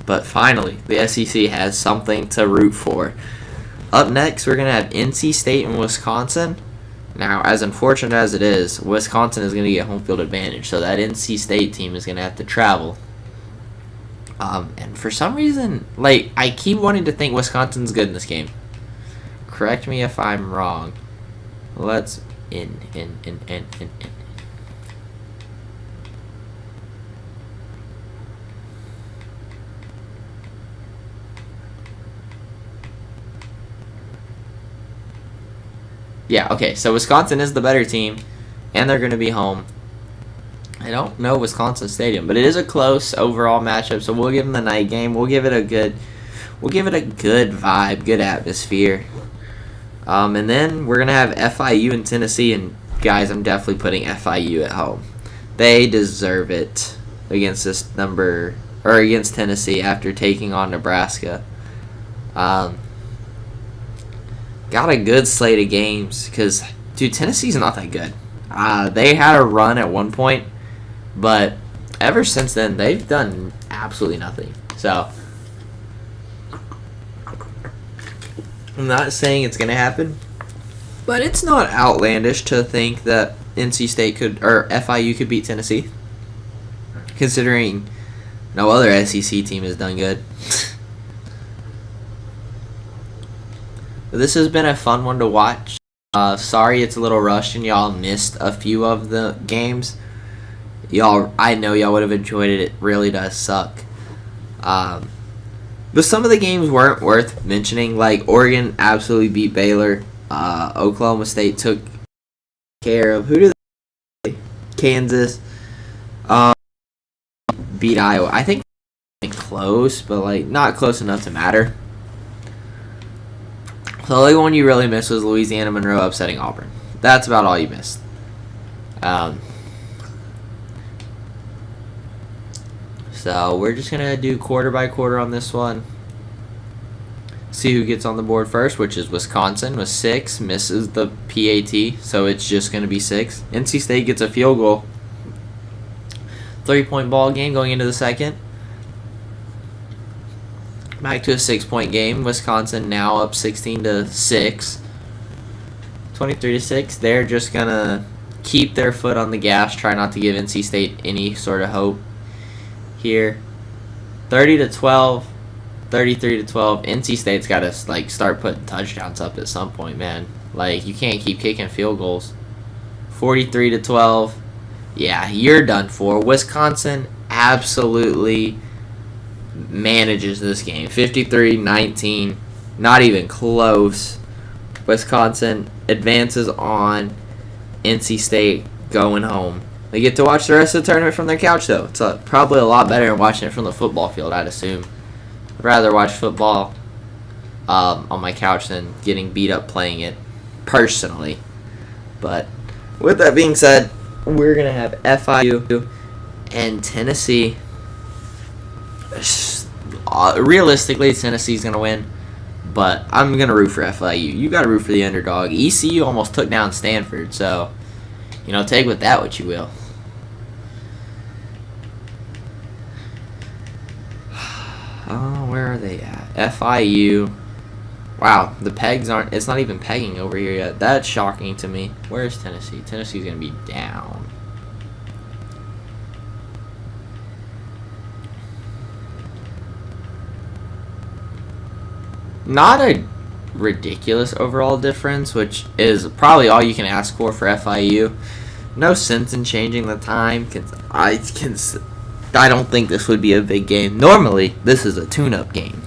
But finally, the SEC has something to root for. Up next, we're going to have NC State and Wisconsin. Now, as unfortunate as it is, Wisconsin is going to get home field advantage, so that NC State team is going to have to travel. And for some reason, I keep wanting to think Wisconsin's good in this game. Correct me if I'm wrong. Let's in. Yeah, okay, so Wisconsin is the better team, and they're going to be home. I don't know Wisconsin Stadium, but it is a close overall matchup, so we'll give them the night game. We'll give it a good vibe, good atmosphere. And then we're going to have FIU and Tennessee, and guys, I'm definitely putting FIU at home. They deserve it against against Tennessee after taking on Nebraska. Got a good slate of games because, dude, Tennessee's not that good. They had a run at one point, but ever since then, they've done absolutely nothing. So, I'm not saying it's going to happen, but it's not outlandish to think that NC State FIU could beat Tennessee, considering no other SEC team has done good. This has been a fun one to watch. Sorry it's a little rushed and y'all missed a few of the games. I know y'all would have enjoyed it. It really does suck. But some of the games weren't worth mentioning. Like Oregon absolutely beat Baylor. Oklahoma State took care of Kansas. Beat Iowa. I think close, but not close enough to matter. The only one you really missed was Louisiana Monroe upsetting Auburn. That's about all you missed. So we're just going to do quarter by quarter on this one. See who gets on the board first, which is Wisconsin with 6. Misses the PAT, so it's just going to be 6. NC State gets a field goal. 3-point ball game going into the second. Back to a 6-point game. Wisconsin now up 16-6. 23-6. They're just going to keep their foot on the gas, try not to give NC State any sort of hope here. 30-12. 33-12. NC State's got to start putting touchdowns up at some point, man. You can't keep kicking field goals. 43-12. Yeah, you're done for. Wisconsin absolutely manages this game. 53-19. Not even close. Wisconsin advances on. NC State going home. They get to watch the rest of the tournament from their couch, though. It's probably a lot better than watching it from the football field, I'd assume. I'd rather watch football on my couch than getting beat up playing it, personally. But with that being said, we're going to have FIU and Tennessee. Realistically, Tennessee's going to win, but I'm going to root for FIU. You got to root for the underdog. ECU almost took down Stanford, so, take with that what you will. Oh, where are they at? FIU. Wow, the pegs aren't, it's not even pegging over here yet. That's shocking to me. Where's Tennessee? Tennessee's going to be down. Not a ridiculous overall difference, which is probably all you can ask for FIU. No sense in changing the time. I don't think this would be a big game. Normally, this is a tune-up game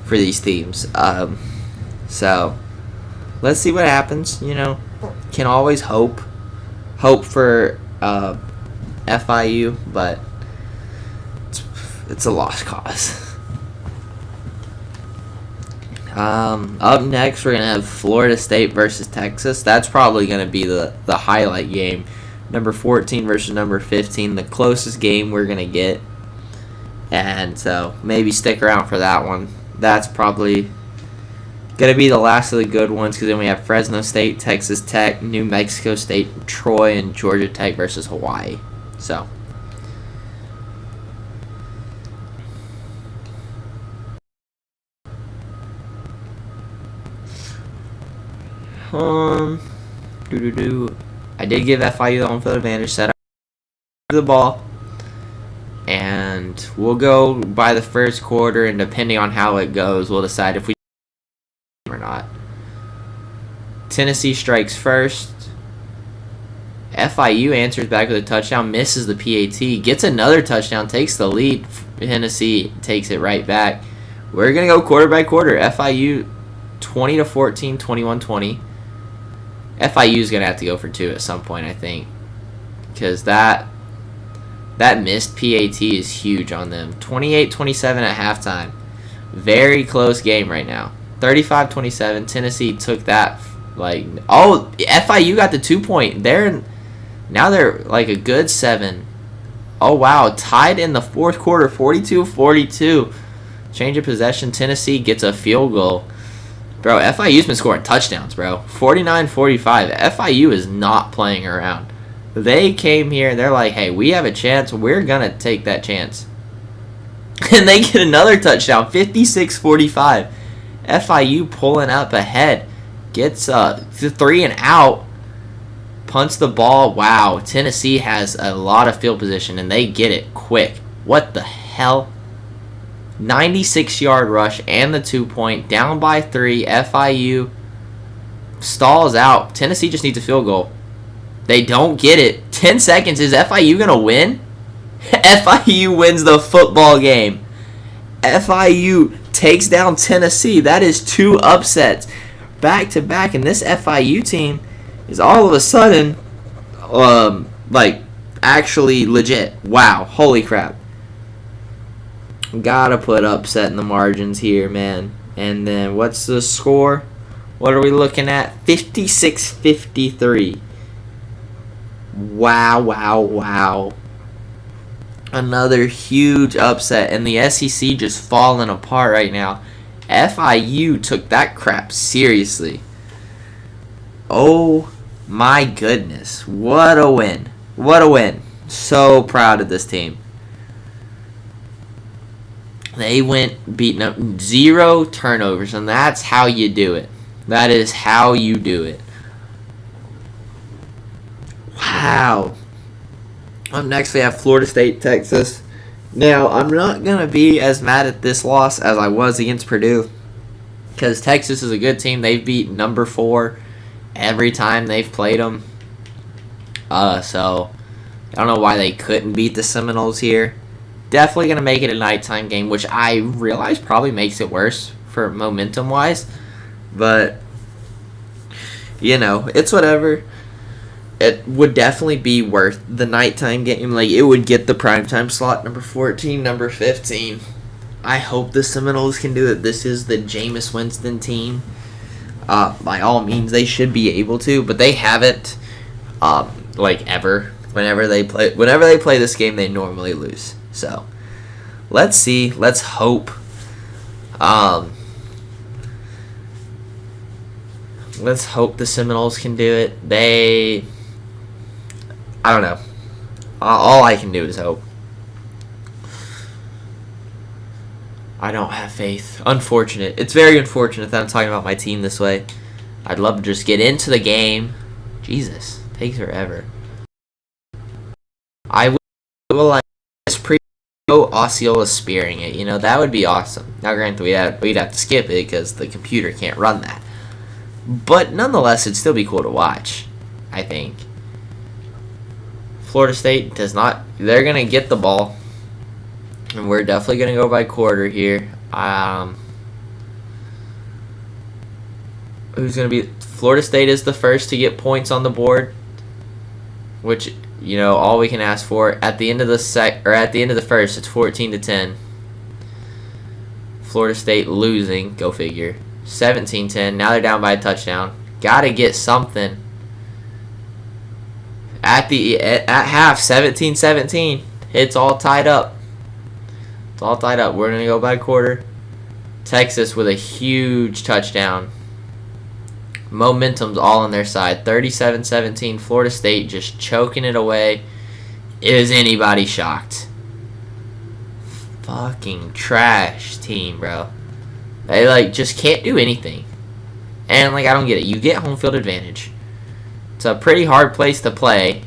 for these teams. So, let's see what happens. Can always hope for FIU, but it's a lost cause. Up next, we're going to have Florida State versus Texas. That's probably going to be the highlight game. Number 14 versus number 15, the closest game we're going to get. And so maybe stick around for that one. That's probably going to be the last of the good ones, because then we have Fresno State, Texas Tech, New Mexico State, Troy, and Georgia Tech versus Hawaii. So I did give FIU the home field advantage, set up the ball, and we'll go by the first quarter, and depending on how it goes, we'll decide if we or not. Tennessee strikes first. FIU answers back with a touchdown, misses the PAT, gets another touchdown, takes the lead. Tennessee takes it right back. We're going to go quarter by quarter. FIU 20-14, 21-20. FIU is going to have to go for two at some point, I think, because that missed PAT is huge on them. 28-27 at halftime. Very close game right now. 35-27. Tennessee took that. FIU got the 2-point. Now they're like a good 7. Oh, wow. Tied in the fourth quarter, 42-42. Change of possession. Tennessee gets a field goal. Bro, FIU's been scoring touchdowns, bro. 49-45. FIU is not playing around. They came here, they're like, hey, we have a chance. We're going to take that chance. And they get another touchdown, 56-45. FIU pulling up ahead. Gets 3 and out. Punts the ball. Wow, Tennessee has a lot of field position, and they get it quick. What the hell? 96-yard rush and the 2-point. Down by 3. FIU stalls out. Tennessee just needs a field goal. They don't get it. 10 seconds. Is FIU going to win? FIU wins the football game. FIU takes down Tennessee. That is 2 upsets back to back. And this FIU team is all of a sudden, actually legit. Wow. Holy crap. Gotta put upset in the margins here, man. And then what's the score? What are we looking at? 56-53. Wow. Another huge upset. And the SEC just falling apart right now. FIU took that crap seriously. Oh my goodness. What a win. So proud of this team. They went beating up 0 turnovers, and that's how you do it. That is how you do it. Wow. Up next, we have Florida State, Texas. Now, I'm not going to be as mad at this loss as I was against Purdue, because Texas is a good team. They've beat number 4 every time they've played them. So, I don't know why they couldn't beat the Seminoles here. Definitely going to make it a nighttime game, which I realize probably makes it worse for momentum-wise. But, it's whatever. It would definitely be worth the nighttime game. Like, it would get the primetime slot, number 14, number 15. I hope the Seminoles can do it. This is the Jameis Winston team. By all means, they should be able to, but they haven't, ever. Whenever they play this game, they normally lose. So, let's see. Let's hope. Let's hope the Seminoles can do it. I don't know. All I can do is hope. I don't have faith. Unfortunate. It's very unfortunate that I'm talking about my team this way. I'd love to just get into the game. Jesus. Takes forever. I will like this Osceola spearing it. That would be awesome. Now, granted, we'd have to skip it because the computer can't run that. But nonetheless, it'd still be cool to watch, I think. Florida State does not. They're going to get the ball. And we're definitely going to go by quarter here. Who's going to be... Florida State is the first to get points on the board, which all we can ask for. At the end of the first, it's 14-10. Florida State losing, go figure. 17-10. Now they're down by a touchdown. Gotta get something. At half, 17-17. It's all tied up. We're gonna go by quarter. Texas with a huge touchdown. Momentum's all on their side. 37-17. Florida State just choking it away. Is anybody shocked? Fucking trash team, bro. They just can't do anything. And I don't get it. You get home field advantage. It's a pretty hard place to play.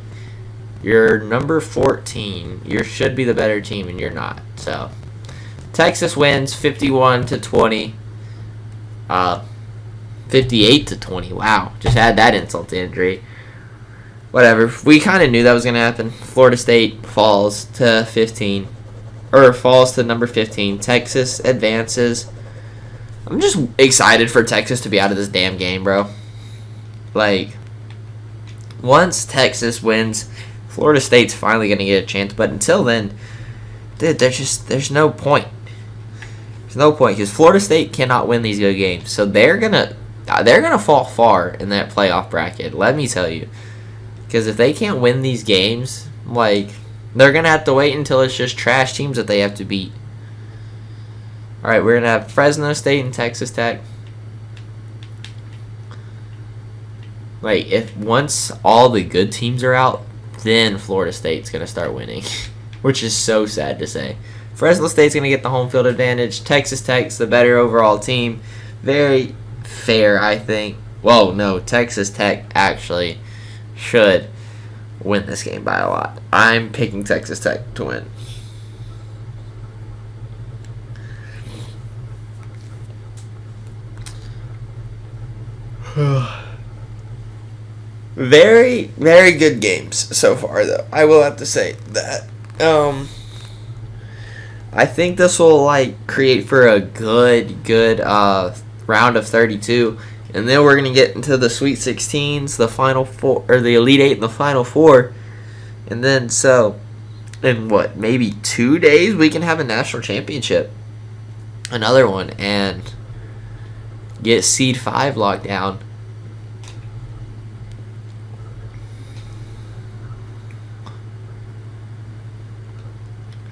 You're number 14. You should be the better team, and you're not. So Texas wins 51-20. 58-20. Wow. Just add that insult to injury. Whatever. We kind of knew that was going to happen. Florida State falls to number 15. Texas advances. I'm just excited for Texas to be out of this damn game, bro. Once Texas wins, Florida State's finally going to get a chance. But until then, dude, there's no point. There's no point because Florida State cannot win these good games. So they're gonna fall far in that playoff bracket. Let me tell you, because if they can't win these games, they're gonna have to wait until it's just trash teams that they have to beat. All right, we're gonna have Fresno State and Texas Tech. If once all the good teams are out, then Florida State's gonna start winning, which is so sad to say. Fresno State's going to get the home field advantage. Texas Tech's the better overall team. Very fair, I think. Well, no, Texas Tech actually should win this game by a lot. I'm picking Texas Tech to win. Very, very good games so far, though. I will have to say that. I think this will create for a good round of 32, and then we're gonna get into the Sweet 16s, the Final Four, or the Elite Eight, and the Final Four, and then in maybe 2 days we can have a national championship, another one, and get seed 5 locked down.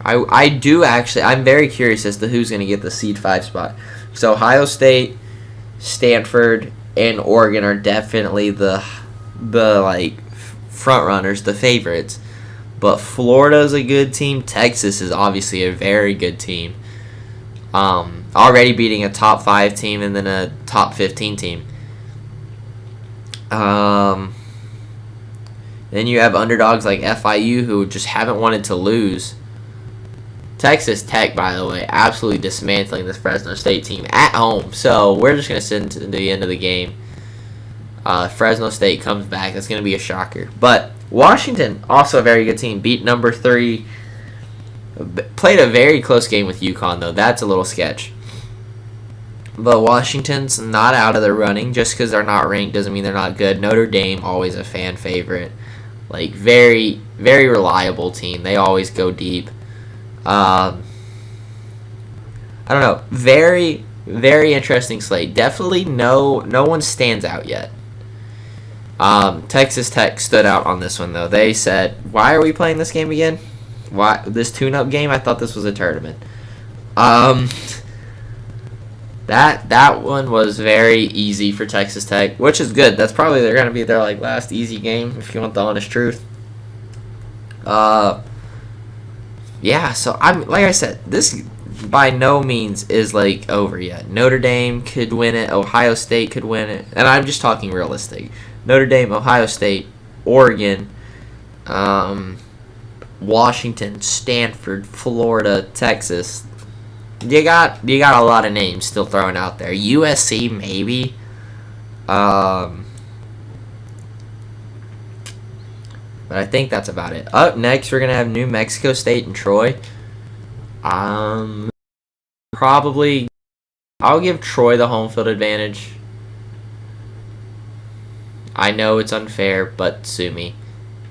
I'm very curious as to who's going to get the seed 5 spot. So Ohio State, Stanford, and Oregon are definitely the front runners, the favorites. But Florida's a good team. Texas is obviously a very good team. Already beating a top 5 team and then a top 15 team. Then you have underdogs like FIU who just haven't wanted to lose. Texas Tech, by the way, absolutely dismantling this Fresno State team at home. So we're just going to sit into the end of the game. Fresno State comes back. That's going to be a shocker. But Washington, also a very good team, beat number 3. Played a very close game with UConn, though. That's a little sketch. But Washington's not out of the running. Just because they're not ranked doesn't mean they're not good. Notre Dame, always a fan favorite. Very, very reliable team. They always go deep. I don't know. Very, very interesting slate. Definitely no one stands out yet. Texas Tech stood out on this one, though. They said, why are we playing this game again? Why this tune-up game? I thought this was a tournament. That one was very easy for Texas Tech, which is good. That's probably they're going to be their last easy game, if you want the honest truth. Yeah, so like I said, this by no means is over yet. Notre Dame could win it, Ohio State could win it, and I'm just talking realistic. Notre Dame, Ohio State, Oregon, Washington, Stanford, Florida, Texas. You got a lot of names still thrown out there. USC maybe. But I think that's about it. Up next, we're going to have New Mexico State and Troy. Probably, I'll give Troy the home field advantage. I know it's unfair, but sue me.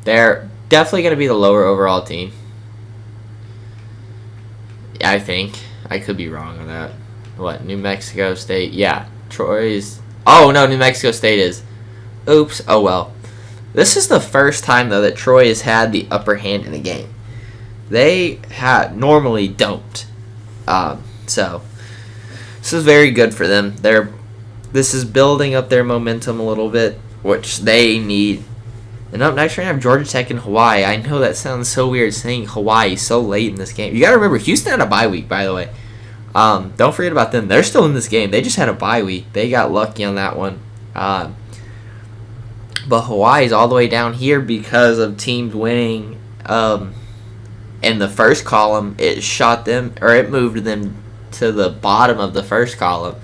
They're definitely going to be the lower overall team. I think. I could be wrong on that. What, New Mexico State? Yeah, Troy's... Oh, no, New Mexico State is. Oops, oh well. This is the first time, though, that Troy has had the upper hand in the game. They normally don't. So, this is very good for them. This is building up their momentum a little bit, which they need. And up next, we're going to have Georgia Tech and Hawaii. I know that sounds so weird saying Hawaii so late in this game. You got to remember, Houston had a bye week, by the way. Don't forget about them. They're still in this game. They just had a bye week. They got lucky on that one. But Hawaii's all the way down here because of teams winning. In the first column, it moved them to the bottom of the first column.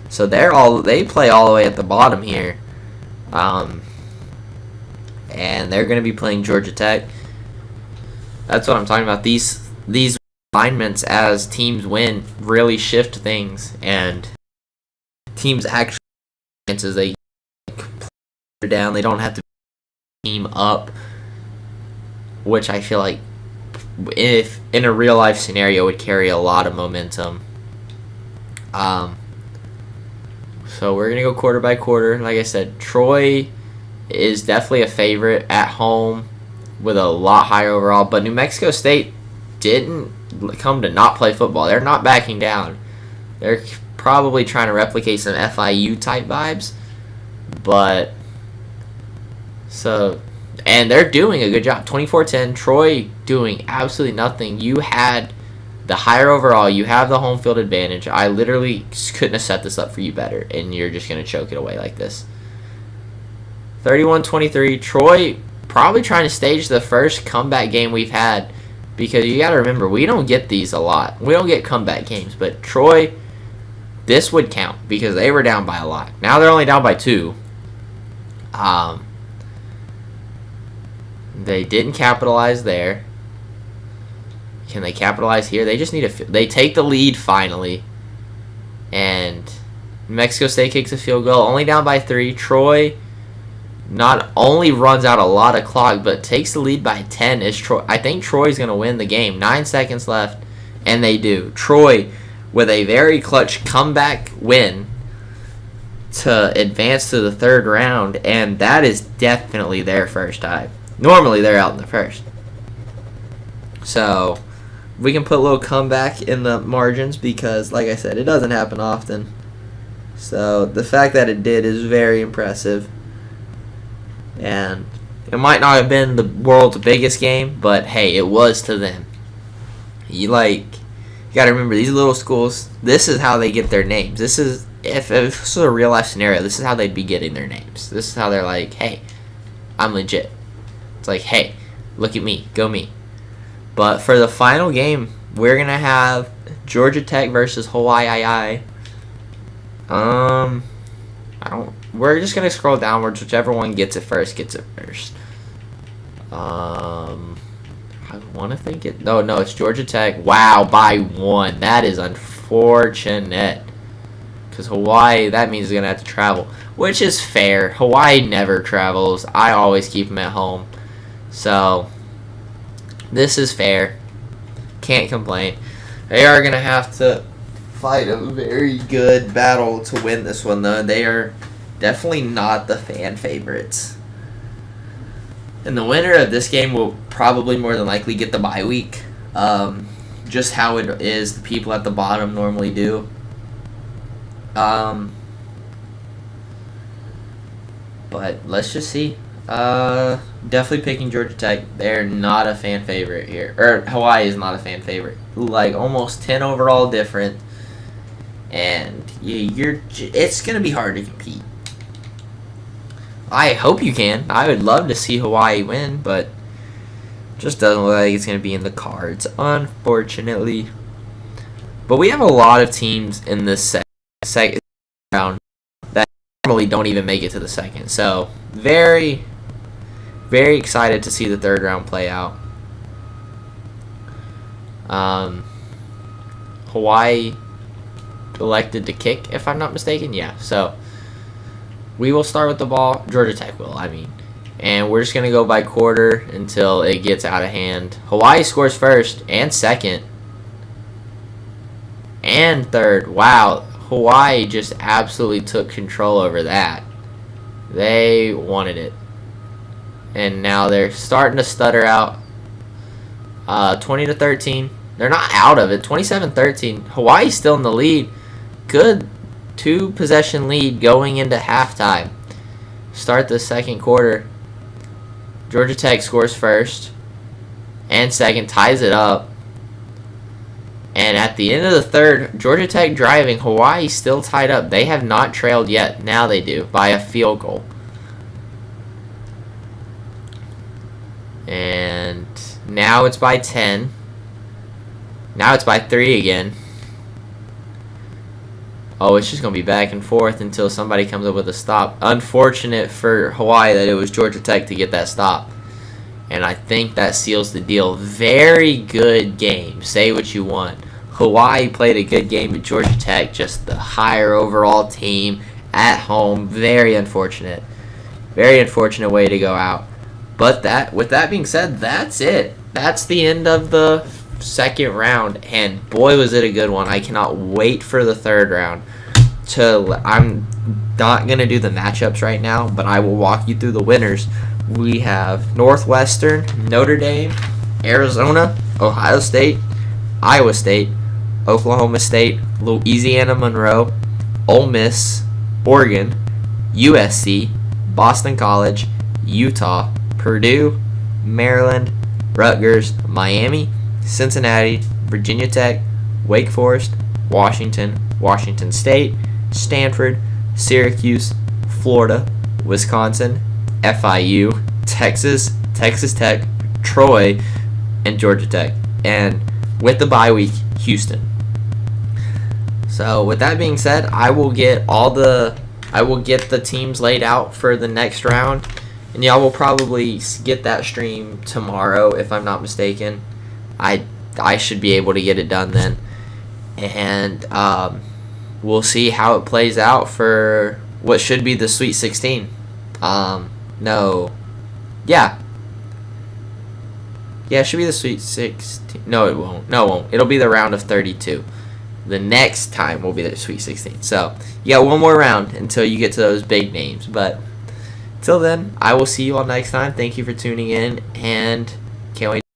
So they play all the way at the bottom here. And they're going to be playing Georgia Tech. That's what I'm talking about. These alignments as teams win really shift things, and teams actually chances they play down. They don't have to team up, which I feel like if in a real life scenario would carry a lot of momentum. So we're gonna go quarter by quarter. Like I said, Troy is definitely a favorite at home with a lot higher overall, but New Mexico State didn't come to not play football. They're not backing down. They're probably trying to replicate some FIU type vibes, and they're doing a good job. 24-10, Troy doing absolutely nothing. You had the higher overall. You have the home field advantage. I literally couldn't have set this up for you better, and you're just going to choke it away like this. 31-23, Troy probably trying to stage the first comeback game we've had, because you got to remember, we don't get these a lot. We don't get comeback games, but Troy, this would count because they were down by a lot. Now they're only down by 2. They didn't capitalize there. Can they capitalize here? They just need they take the lead finally, and Mexico State kicks a field goal, only down by 3. Troy not only runs out a lot of clock, but takes the lead by 10. I think Troy's going to win the game. 9 seconds left, and they do. Troy with a very clutch comeback win to advance to the third round, and that is definitely their first time. Normally, they're out in the first. So, we can put a little comeback in the margins because, like I said, it doesn't happen often. So, the fact that it did is very impressive. And it might not have been the world's biggest game, but hey, it was to them. You gotta remember, these little schools, this is how they get their names. This is, if this was a real life scenario, this is how they'd be getting their names. This is how they're like, hey, I'm legit. It's like, hey, look at me, go me. But for the final game, we're gonna have Georgia Tech versus Hawaii. We're just gonna scroll downwards. Whichever one gets it first, gets it first. I want to think it. No, it's Georgia Tech. Wow, by 1. That is unfortunate. Because Hawaii, that means they're gonna have to travel, which is fair. Hawaii never travels. I always keep them at home, so this is fair. Can't complain. They are gonna have to fight a very good battle to win this one, though. They are definitely not the fan favorites. And the winner of this game will probably more than likely get the bye week. Just how it is, the people at the bottom normally do. But let's just see. Definitely picking Georgia Tech. They're not a fan favorite here. Or Hawaii is not a fan favorite. Like almost 10 overall different. And it's going to be hard to compete. I hope you can. I would love to see Hawaii win, but just doesn't look like it's going to be in the cards, unfortunately. But we have a lot of teams in this second round that normally don't even make it to the second. So, very, very excited to see the third round play out. Hawaii elected to kick, if I'm not mistaken. Yeah, so we will start with the ball. Georgia Tech will. I mean, And we're just going to go by quarter until it gets out of hand. Hawaii scores first and second. And third. Wow. Hawaii just absolutely took control over that. They wanted it. And now they're starting to stutter out. 20-13. They're not out of it. 27-13. Hawaii's still in the lead. Good 2-possession lead going into halftime. Start the second quarter. Georgia Tech scores first and second, ties it up. And at the end of the third, Georgia Tech driving, Hawaii still tied up. They have not trailed yet. Now they do by a field goal. And now it's by 10. Now it's by 3 again. Oh, it's just going to be back and forth until somebody comes up with a stop. Unfortunate for Hawaii that it was Georgia Tech to get that stop. And I think that seals the deal. Very good game. Say what you want. Hawaii played a good game, but Georgia Tech, just the higher overall team at home. Very unfortunate. Very unfortunate way to go out. But with that being said, that's it. That's the end of the second round. And boy, was it a good one. I cannot wait for the third round. I'm not going to do the matchups right now, but I will walk you through the winners. We have Northwestern, Notre Dame, Arizona, Ohio State, Iowa State, Oklahoma State, Louisiana Monroe, Ole Miss, Oregon, USC, Boston College, Utah, Purdue, Maryland, Rutgers, Miami, Cincinnati, Virginia Tech, Wake Forest, Washington, Washington State, Stanford, Syracuse, Florida, Wisconsin, FIU, Texas, Texas Tech, Troy, and Georgia Tech. And with the bye week, Houston. So with that being said, I will get the teams laid out for the next round, and y'all will probably get that stream tomorrow if I'm not mistaken. I should be able to get it done then, and we'll see how it plays out for what should be the Sweet 16. Yeah, it should be the Sweet 16. No, it won't. No, it won't. It'll be the round of 32. The next time will be the Sweet 16. So, you got one more round until you get to those big names. But, till then, I will see you all next time. Thank you for tuning in, and can't wait.